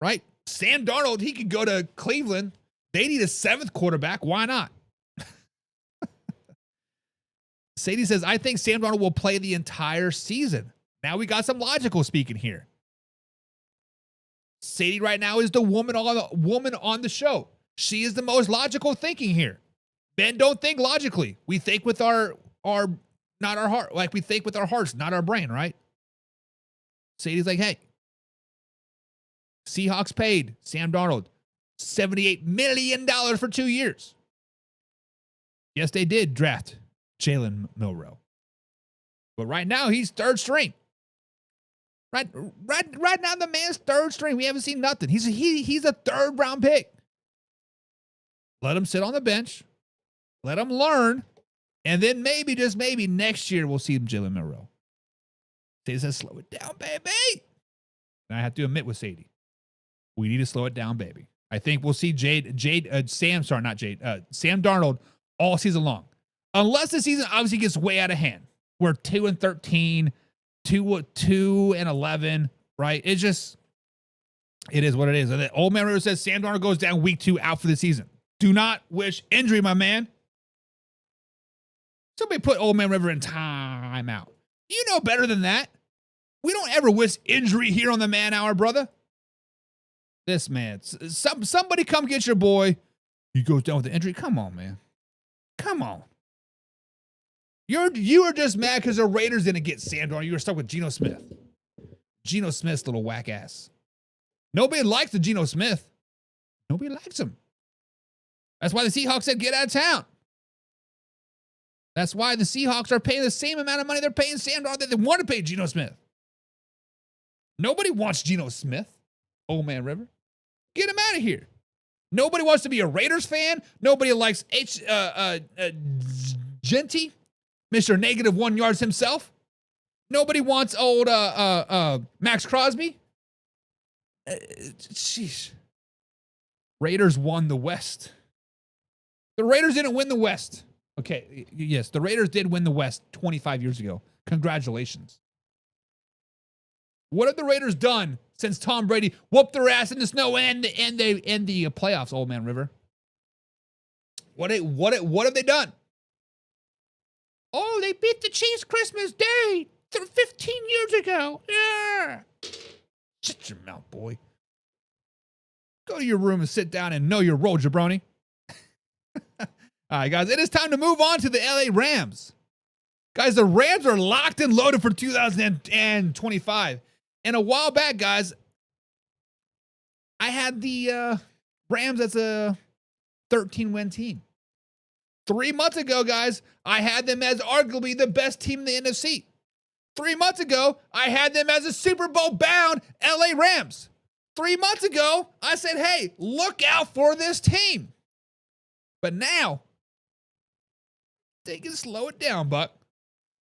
S1: Right? Sam Darnold, he could go to Cleveland. They need a 7th quarterback. Why not? Sadie says, I think Sam Darnold will play the entire season. Now we got some logical speaking here. Sadie right now is the woman on the show. She is the most logical thinking here. Men don't think logically. We think with our not our heart. Like we think with our hearts, not our brain, right? Sadie's like, hey, Seahawks paid Sam Darnold $78 million for 2 years. Yes, they did draft Jalen Milroe. But right now, he's 3rd string. Right now, the man's 3rd string. We haven't seen nothing. He's a 3rd round pick. Let him sit on the bench. Let him learn. And then maybe, just maybe, next year we'll see Jalen Milroe. Sadie says, slow it down, baby. And I have to admit with Sadie, we need to slow it down, baby. I think we'll see Sam Darnold all season long. Unless the season obviously gets way out of hand. We're 2-13, 2-11, right? It is what it is. And the Old Man River says Sam Darnold goes down week 2 out for the season. Do not wish injury, my man. Somebody put Old Man River in timeout. You know better than that. We don't ever wish injury here on the Man Hour, brother. This man, somebody come get your boy. He goes down with the injury. Come on, man. Come on. You are just mad because the Raiders didn't get Sandor. You were stuck with Geno Smith. Geno Smith's little whack ass. Nobody likes the Geno Smith. Nobody likes him. That's why the Seahawks said get out of town. That's why the Seahawks are paying the same amount of money they're paying Sandor that they want to pay Geno Smith. Nobody wants Geno Smith. Old Man River. Get him out of here. Nobody wants to be a Raiders fan. Nobody likes Genty, Mr. Negative 1 yards himself. Nobody wants old Max Crosby. Sheesh. Raiders won the West. The Raiders didn't win the West. Okay, yes, the Raiders did win the West 25 years ago. Congratulations. What have the Raiders done since Tom Brady whooped their ass in the snow and the playoffs, Old Man River? What have they done? Oh, they beat the Chiefs Christmas Day 15 years ago. Yeah. Shut your mouth, boy. Go to your room and sit down and know your role, jabroni. All right, guys, it is time to move on to the LA Rams. Guys, the Rams are locked and loaded for 2025. And a while back, guys, I had the Rams as a 13-win team. 3 months ago, guys, I had them as arguably the best team in the NFC. 3 months ago, I had them as a Super Bowl-bound LA Rams. 3 months ago, I said, hey, look out for this team. But now, they can slow it down, Buck.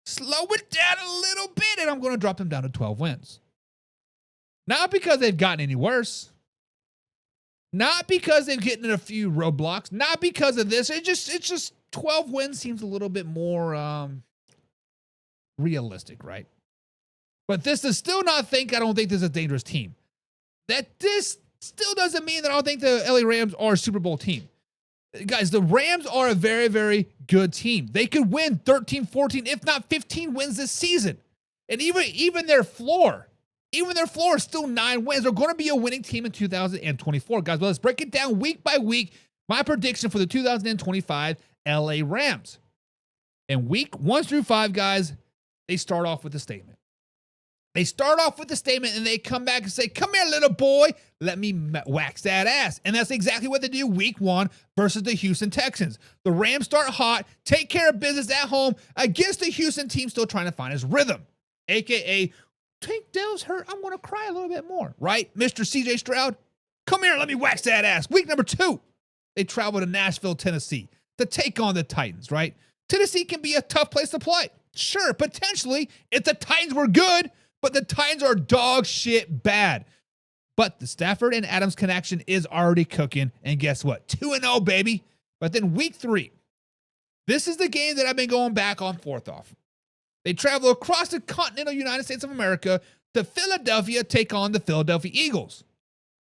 S1: Slow it down a little bit, and I'm going to drop them down to 12 wins. Not because they've gotten any worse. Not because they've gotten a few roadblocks. Not because of this. It's just 12 wins seems a little bit more realistic, right? But this does still not think I don't think this is a dangerous team. That this still doesn't mean that I don't think the LA Rams are a Super Bowl team. Guys, the Rams are a very, very good team. They could win 13, 14, if not 15 wins this season. And even their floor is still 9 wins. They're going to be a winning team in 2024. Guys, well, let's break it down week by week. My prediction for the 2025 LA Rams. And week 1 through 5, guys, they start off with a statement. They start off with a statement and they come back and say, come here, little boy. Let me wax that ass. And that's exactly what they do week 1 versus the Houston Texans. The Rams start hot, take care of business at home against the Houston team still trying to find his rhythm. AKA, Tank Dell's hurt. I'm going to cry a little bit more. Right, Mr. CJ Stroud? Come here, let me wax that ass. Week number 2, they travel to Nashville, Tennessee to take on the Titans, right? Tennessee can be a tough place to play. Sure, potentially, if the Titans were good, but the Titans are dog shit bad. But the Stafford and Adams connection is already cooking. And guess what? 2-0, baby. But then week 3, this is the game that I've been going back on forth off. They travel across the continental United States of America to Philadelphia, take on the Philadelphia Eagles.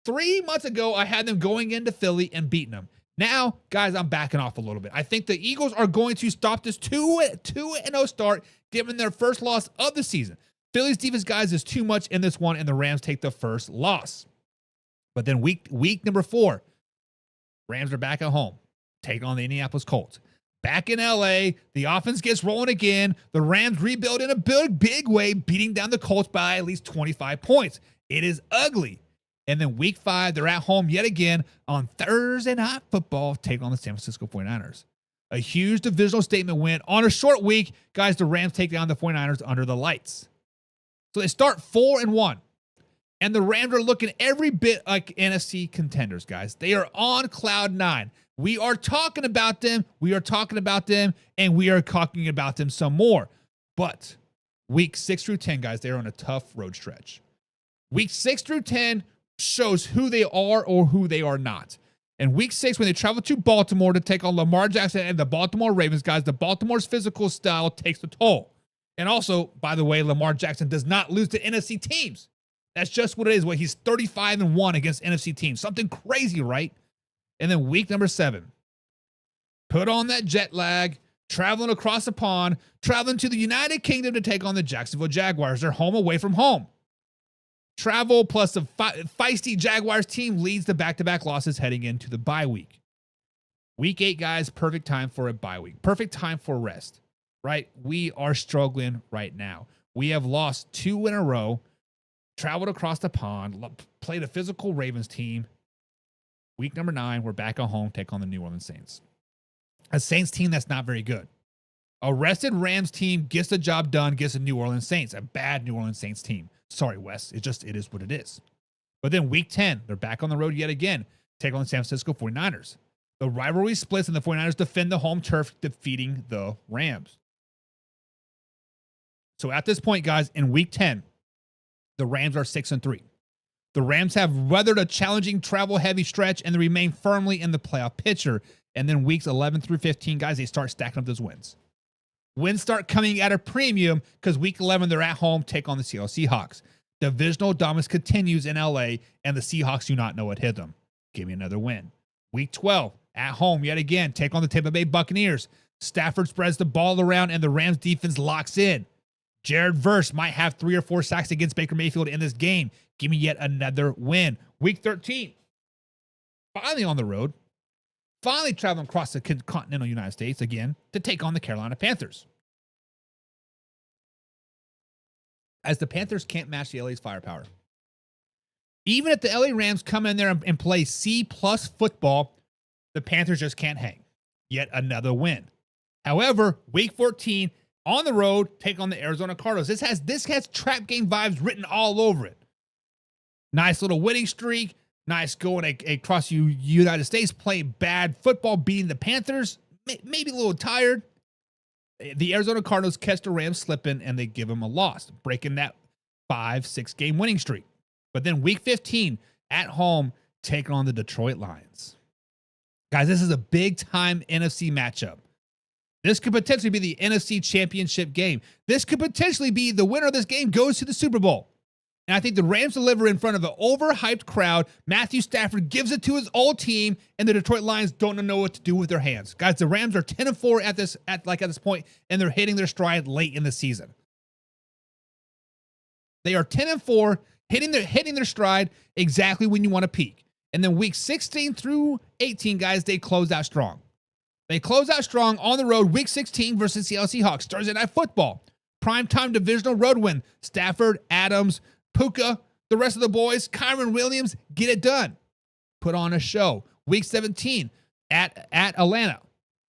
S1: 3 months ago, I had them going into Philly and beating them. Now, guys, I'm backing off a little bit. I think the Eagles are going to stop this 2-0 start, given their first loss of the season. Philly's defense, guys, is too much in this one, and the Rams take the first loss. But then week number 4, Rams are back at home, take on the Indianapolis Colts. Back in LA, the offense gets rolling again. The Rams rebuild in a big way, beating down the Colts by at least 25 points. It is ugly. And then week 5, they're at home yet again on Thursday Night Football, taking on the San Francisco 49ers. A huge divisional statement win on a short week. Guys, the Rams take down the 49ers under the lights. So they start 4-1. And the Rams are looking every bit like NFC contenders, guys. They are on cloud 9. We are talking about them. And we are talking about them some more. But week 6 through 10, guys, they're on a tough road stretch. Week 6 through 10 shows who they are or who they are not. And week 6, when they travel to Baltimore to take on Lamar Jackson and the Baltimore Ravens, guys, the Baltimore's physical style takes the toll. And also, by the way, Lamar Jackson does not lose to NFC teams. That's just what it is. He's 35-1 against NFC teams. Something crazy, right? And then week number 7, put on that jet lag, traveling across the pond, traveling to the United Kingdom to take on the Jacksonville Jaguars. They're home away from home. Travel plus the feisty Jaguars team leads the back-to-back losses heading into the bye week. Week 8, guys, perfect time for a bye week. Perfect time for rest, right? We are struggling right now. We have lost 2 in a row, traveled across the pond, played a physical Ravens team. Week number 9, we're back at home, take on the New Orleans Saints. A Saints team that's not very good. A rested Rams team gets the job done, gets the New Orleans Saints, a bad New Orleans Saints team. Sorry, Wes. It is what it is. But then week 10, they're back on the road yet again, take on the San Francisco 49ers. The rivalry splits and the 49ers defend the home turf, defeating the Rams. So at this point, guys, in week 10, the Rams are 6-3. The Rams have weathered a challenging travel-heavy stretch and they remain firmly in the playoff picture. And then weeks 11 through 15, guys, they start stacking up those wins. Wins start coming at a premium because week 11, they're at home, take on the Seattle Seahawks. Divisional dominance continues in LA, and the Seahawks do not know what hit them. Give me another win. Week 12, at home, yet again, take on the Tampa Bay Buccaneers. Stafford spreads the ball around, and the Rams defense locks in. Jared Verse might have 3 or 4 sacks against Baker Mayfield in this game. Give me yet another win. Week 13, finally on the road. Finally traveling across the continental United States again to take on the Carolina Panthers. As the Panthers can't match the LA's firepower. Even if the LA Rams come in there and play C-plus football, the Panthers just can't hang. Yet another win. However, week 14, on the road, take on the Arizona Cardinals. This has trap game vibes written all over it. Nice little winning streak. Nice going across the United States, playing bad football, beating the Panthers. Maybe a little tired. The Arizona Cardinals catch the Rams slipping, and they give them a loss, breaking that 5-6 game winning streak. But then week 15, at home, taking on the Detroit Lions. Guys, this is a big-time NFC matchup. This could potentially be the NFC Championship game. This could potentially be the winner of this game goes to the Super Bowl. And I think the Rams deliver in front of an overhyped crowd. Matthew Stafford gives it to his old team, and the Detroit Lions don't know what to do with their hands. Guys, the Rams are 10-4 at this point, and they're hitting their stride late in the season. They are 10-4, hitting their stride exactly when you want to peak. And then week 16 through 18, guys, they close out strong. They close out strong on the road, week 16 versus Seattle Seahawks. Thursday Night Football. Primetime divisional road win. Stafford, Adams, Puka, the rest of the boys, Kyron Williams, get it done. Put on a show. Week 17 at Atlanta.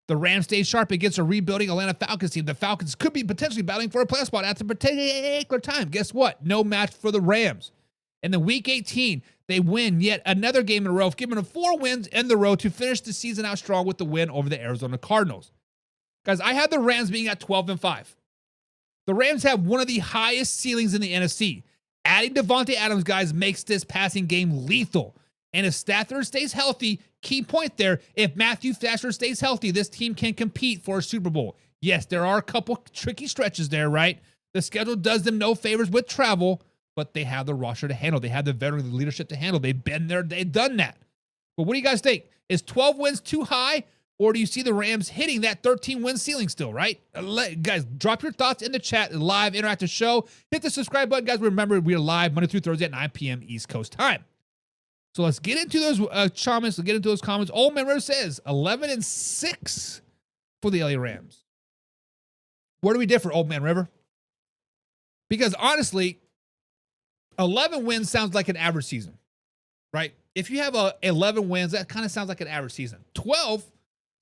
S1: The Rams stay sharp against a rebuilding Atlanta Falcons team. The Falcons could be potentially battling for a playoff spot at the particular time. Guess what? No match for the Rams. And then week 18, they win yet another game in a row, giving them 4 wins in the row to finish the season out strong with the win over the Arizona Cardinals. Guys, I have the Rams being at 12-5. The Rams have one of the highest ceilings in the NFC. Adding Devontae Adams, guys, makes this passing game lethal. And if Stafford stays healthy, key point there, if Matthew Stafford stays healthy, this team can compete for a Super Bowl. Yes, there are a couple tricky stretches there, right? The schedule does them no favors with travel, but they have the roster to handle. They have the veteran leadership to handle. They've been there. They've done that. But what do you guys think? Is 12 wins too high? Or do you see the Rams hitting that 13-win ceiling still, right? Guys, drop your thoughts in the chat. Live interactive show. Hit the subscribe button, guys. Remember, we are live Monday through Thursday at 9 p.m. East Coast time. So let's get into those comments. Let's get into those comments. Old Man River says 11-6 for the LA Rams. Where do we differ, Old Man River? Because honestly, 11 wins sounds like an average season, right? If you have 11 wins, that kind of sounds like an average season. 12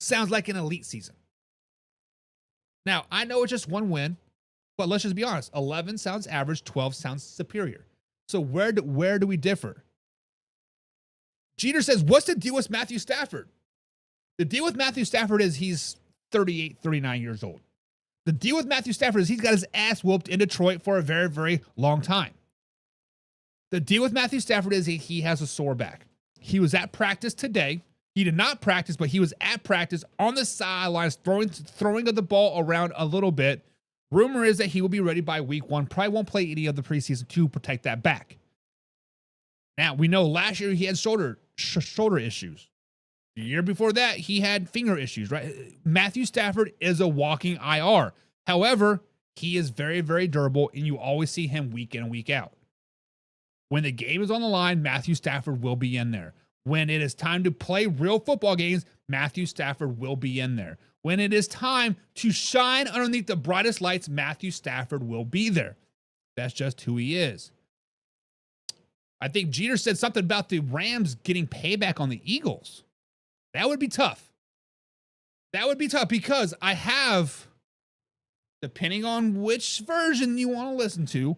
S1: sounds like an elite season. Now, I know it's just one win, but let's just be honest. 11 sounds average, 12 sounds superior. So where do we differ? Jeter says, what's the deal with Matthew Stafford? The deal with Matthew Stafford is he's 38, 39 years old. The deal with Matthew Stafford is he's got his ass whooped in Detroit for a very, very long time. The deal with Matthew Stafford is he has a sore back. He was at practice today. He did not practice, but he was at practice on the sidelines, throwing the ball around a little bit. Rumor is that he will be ready by week 1. Probably won't play any of the preseason to protect that back. Now, we know last year he had shoulder issues. The year before that, he had finger issues, right? Matthew Stafford is a walking IR. However, he is very, very durable, and you always see him week in and week out. When the game is on the line, Matthew Stafford will be in there. When it is time to play real football games, Matthew Stafford will be in there. When it is time to shine underneath the brightest lights, Matthew Stafford will be there. That's just who he is. I think Jeter said something about the Rams getting payback on the Eagles. That would be tough. That would be tough because I have, depending on which version you want to listen to,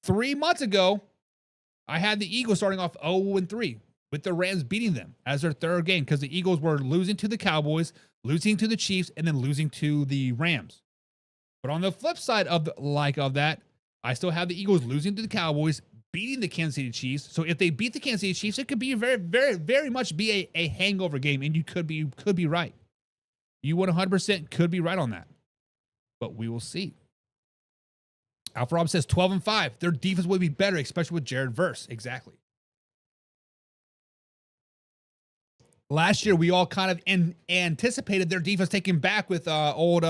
S1: 3 months ago, I had the Eagles starting off 0-3 with the Rams beating them as their third game because the Eagles were losing to the Cowboys, losing to the Chiefs, and then losing to the Rams. But on the flip side of that, I still have the Eagles losing to the Cowboys, beating the Kansas City Chiefs. So if they beat the Kansas City Chiefs, it could be very, very, very much be a hangover game, and you could be right. You 100% could be right on that. But we will see. Alpha Rob says 12-5. Their defense would be better, especially with Jared Verse. Exactly. Last year, we all kind of anticipated their defense taking back with old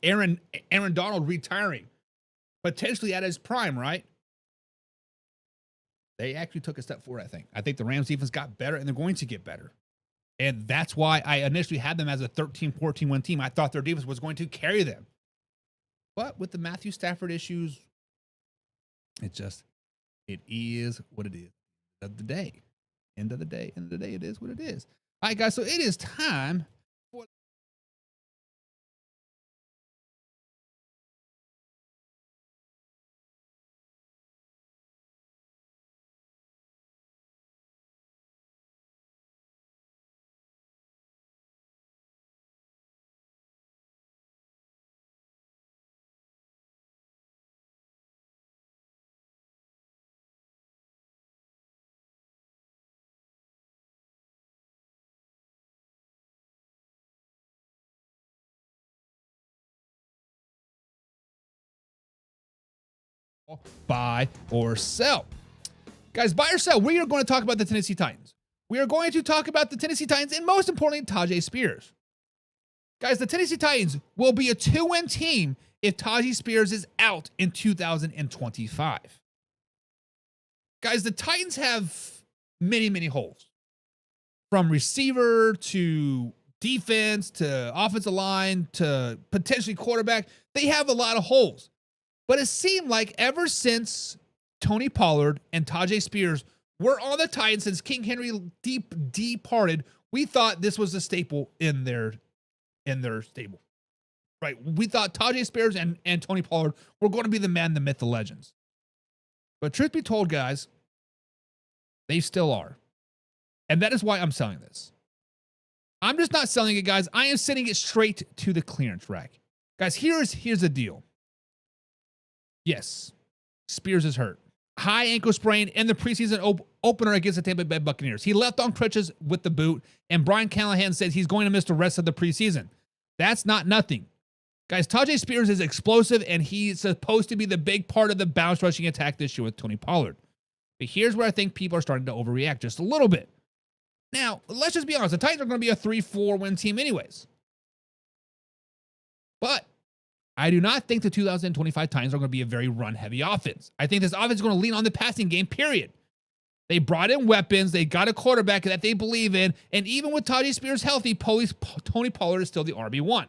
S1: Aaron Donald retiring, potentially at his prime, right? They actually took a step forward, I think. I think the Rams defense got better, and they're going to get better. And that's why I initially had them as a 13-14 win team. I thought their defense was going to carry them. But with the Matthew Stafford issues, it is what it is. End of the day, it is what it is. All right, guys, so it is time for buy or sell. Guys, buy or sell, we are going to talk about the Tennessee Titans. We are going to talk about the Tennessee Titans and most importantly, Tajay Spears. Guys, the Tennessee Titans will be a 2-win team if Tajay Spears is out in 2025. Guys, the Titans have many, many holes. From receiver to defense to offensive line to potentially quarterback. They have a lot of holes. But it seemed like ever since Tony Pollard and Tajay Spears were on the Titans, since King Henry departed, we thought this was a staple in their stable. Right? We thought Tajay Spears and Tony Pollard were going to be the man, the myth, the legends. But truth be told, guys, they still are. And that is why I'm selling this. I'm just not selling it, guys. I am sending it straight to the clearance rack. Guys, here's the deal. Yes, Spears is hurt. High ankle sprain in the preseason opener against the Tampa Bay Buccaneers. He left on crutches with the boot, and Brian Callahan says he's going to miss the rest of the preseason. That's not nothing. Guys, Tajay Spears is explosive, and he's supposed to be the big part of the bounce rushing attack this year with Tony Pollard. But here's where I think people are starting to overreact just a little bit. Now, let's just be honest. The Titans are going to be a 3-4 win team anyways. But I do not think the 2025 Titans are going to be a very run-heavy offense. I think this offense is going to lean on the passing game, period. They brought in weapons. They got a quarterback that they believe in. And even with Tajay Spears healthy, Tony Pollard is still the RB1.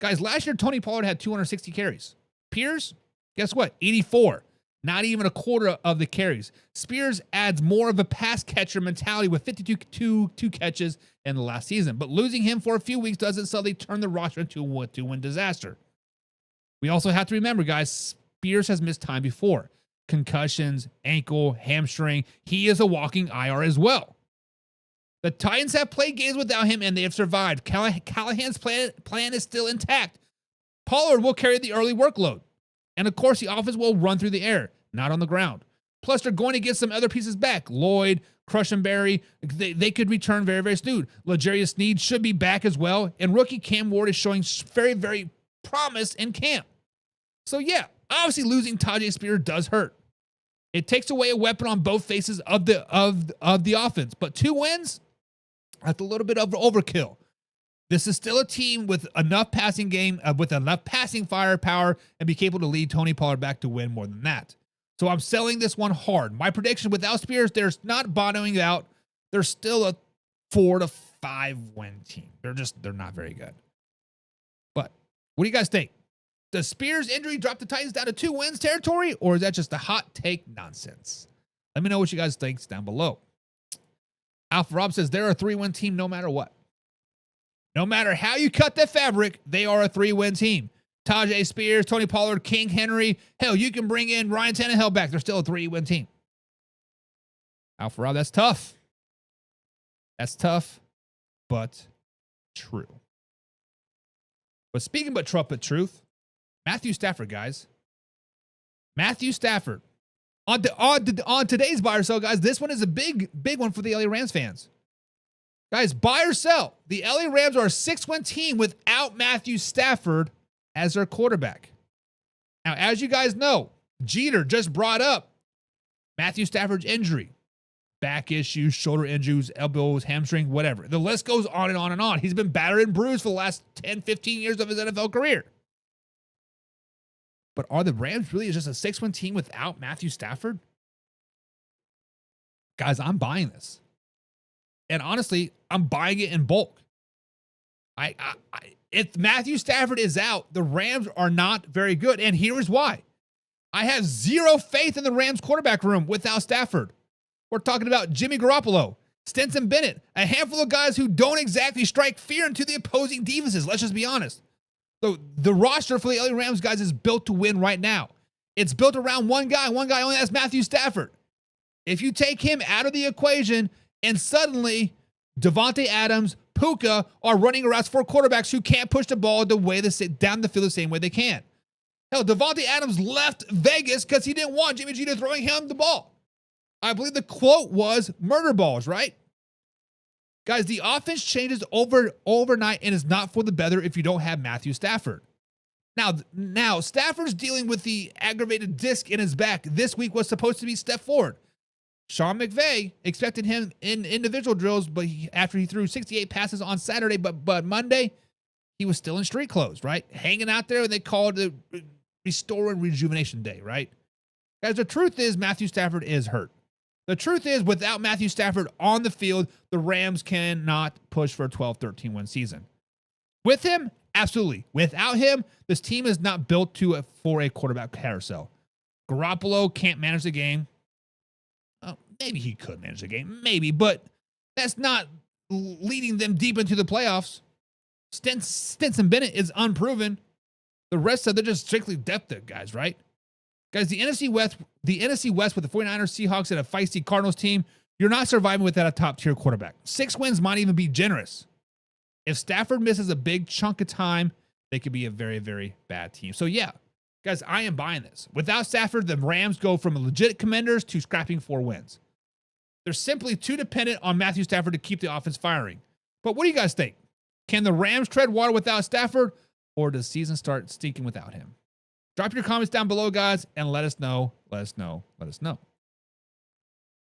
S1: Guys, last year, Tony Pollard had 260 carries. Spears, guess what? 84. Not even a quarter of the carries. Spears adds more of a pass catcher mentality with 52 catches in the last season. But losing him for a few weeks doesn't suddenly turn the roster into a 2-win disaster. We also have to remember, guys, Spears has missed time before. Concussions, ankle, hamstring. He is a walking IR as well. The Titans have played games without him, and they have survived. Callahan's plan is still intact. Pollard will carry the early workload. And, of course, the offense will run through the air, not on the ground. Plus, they're going to get some other pieces back. Lloyd, Crushenberry, they could return very, very soon. L'Jarius Sneed should be back as well. And rookie Cam Ward is showing very, very promise in camp. So, yeah, obviously losing Tajay Spears does hurt. It takes away a weapon on both faces of the offense. But 2 wins, That's a little bit of overkill. This is still a team with enough passing game, with enough passing firepower, and be capable to lead Tony Pollard back to win more than that. So I'm selling this one hard. My prediction without Spears, there's not bottoming out. They're still a 4 to 5 win team. They're not very good. But what do you guys think? Does Spears' injury drop the Titans down to 2 wins territory, or is that just a hot take nonsense? Let me know what you guys think down below. Alpha Rob says they're a 3-win team no matter what. No matter how you cut the fabric, they are a 3-win team. Tajay Spears, Tony Pollard, King Henry. Hell, you can bring in Ryan Tannehill back. They're still a 3-win team. Alpha Rob, that's tough. That's tough, but true. But speaking but truth, Matthew Stafford, guys. Matthew Stafford. On today's buy or sell, guys, this one is a big one for the LA Rams fans. Guys, buy or sell. The LA Rams are a 6-win team without Matthew Stafford as their quarterback. Now, as you guys know, Jeter just brought up Matthew Stafford's injury. Back issues, shoulder injuries, elbows, hamstring, whatever. The list goes on and on and on. He's been battered and bruised for the last 10, 15 years of his NFL career. But are the Rams really just a 6-win team without Matthew Stafford? Guys, I'm buying this. And honestly, I'm buying it in bulk. If Matthew Stafford is out, the Rams are not very good. And here is why. I have zero faith in the Rams quarterback room without Stafford. We're talking about Jimmy Garoppolo, Stetson Bennett, a handful of guys who don't exactly strike fear into the opposing defenses. Let's just be honest. So the roster for the LA Rams, guys, is built to win right now. It's built around one guy. One guy only has Matthew Stafford. If you take him out of the equation and suddenly Devontae Adams, Puka are running around for quarterbacks who can't push the ball down the field the same way they can. Hell, Devontae Adams left Vegas because he didn't want Jimmy G throwing him the ball. I believe the quote was murder balls, right? Guys, the offense changes overnight and is not for the better if you don't have Matthew Stafford. Now Stafford's dealing with the aggravated disc in his back. This week was supposed to be step forward. Sean McVay expected him in individual drills, but after he threw 68 passes on Saturday, but Monday, he was still in street clothes, right? Hanging out there, and they called it Restore and Rejuvenation Day, right? Guys, the truth is Matthew Stafford is hurt. The truth is, without Matthew Stafford on the field, the Rams cannot push for a 12-13 win season. With him, absolutely. Without him, this team is not built for a quarterback carousel. Garoppolo can't manage the game. Maybe he could manage the game, maybe, but that's not leading them deep into the playoffs. Stetson Bennett is unproven. The rest of they're just strictly depth guys, right? Guys, the NFC West with the 49ers, Seahawks, and a feisty Cardinals team, you're not surviving without a top-tier quarterback. 6 wins might even be generous. If Stafford misses a big chunk of time, they could be a very, very bad team. So, yeah, guys, I am buying this. Without Stafford, the Rams go from legit contenders to scrapping 4 wins. They're simply too dependent on Matthew Stafford to keep the offense firing. But what do you guys think? Can the Rams tread water without Stafford, or does the season start stinking without him? Drop your comments down below, guys, and let us know. Let us know.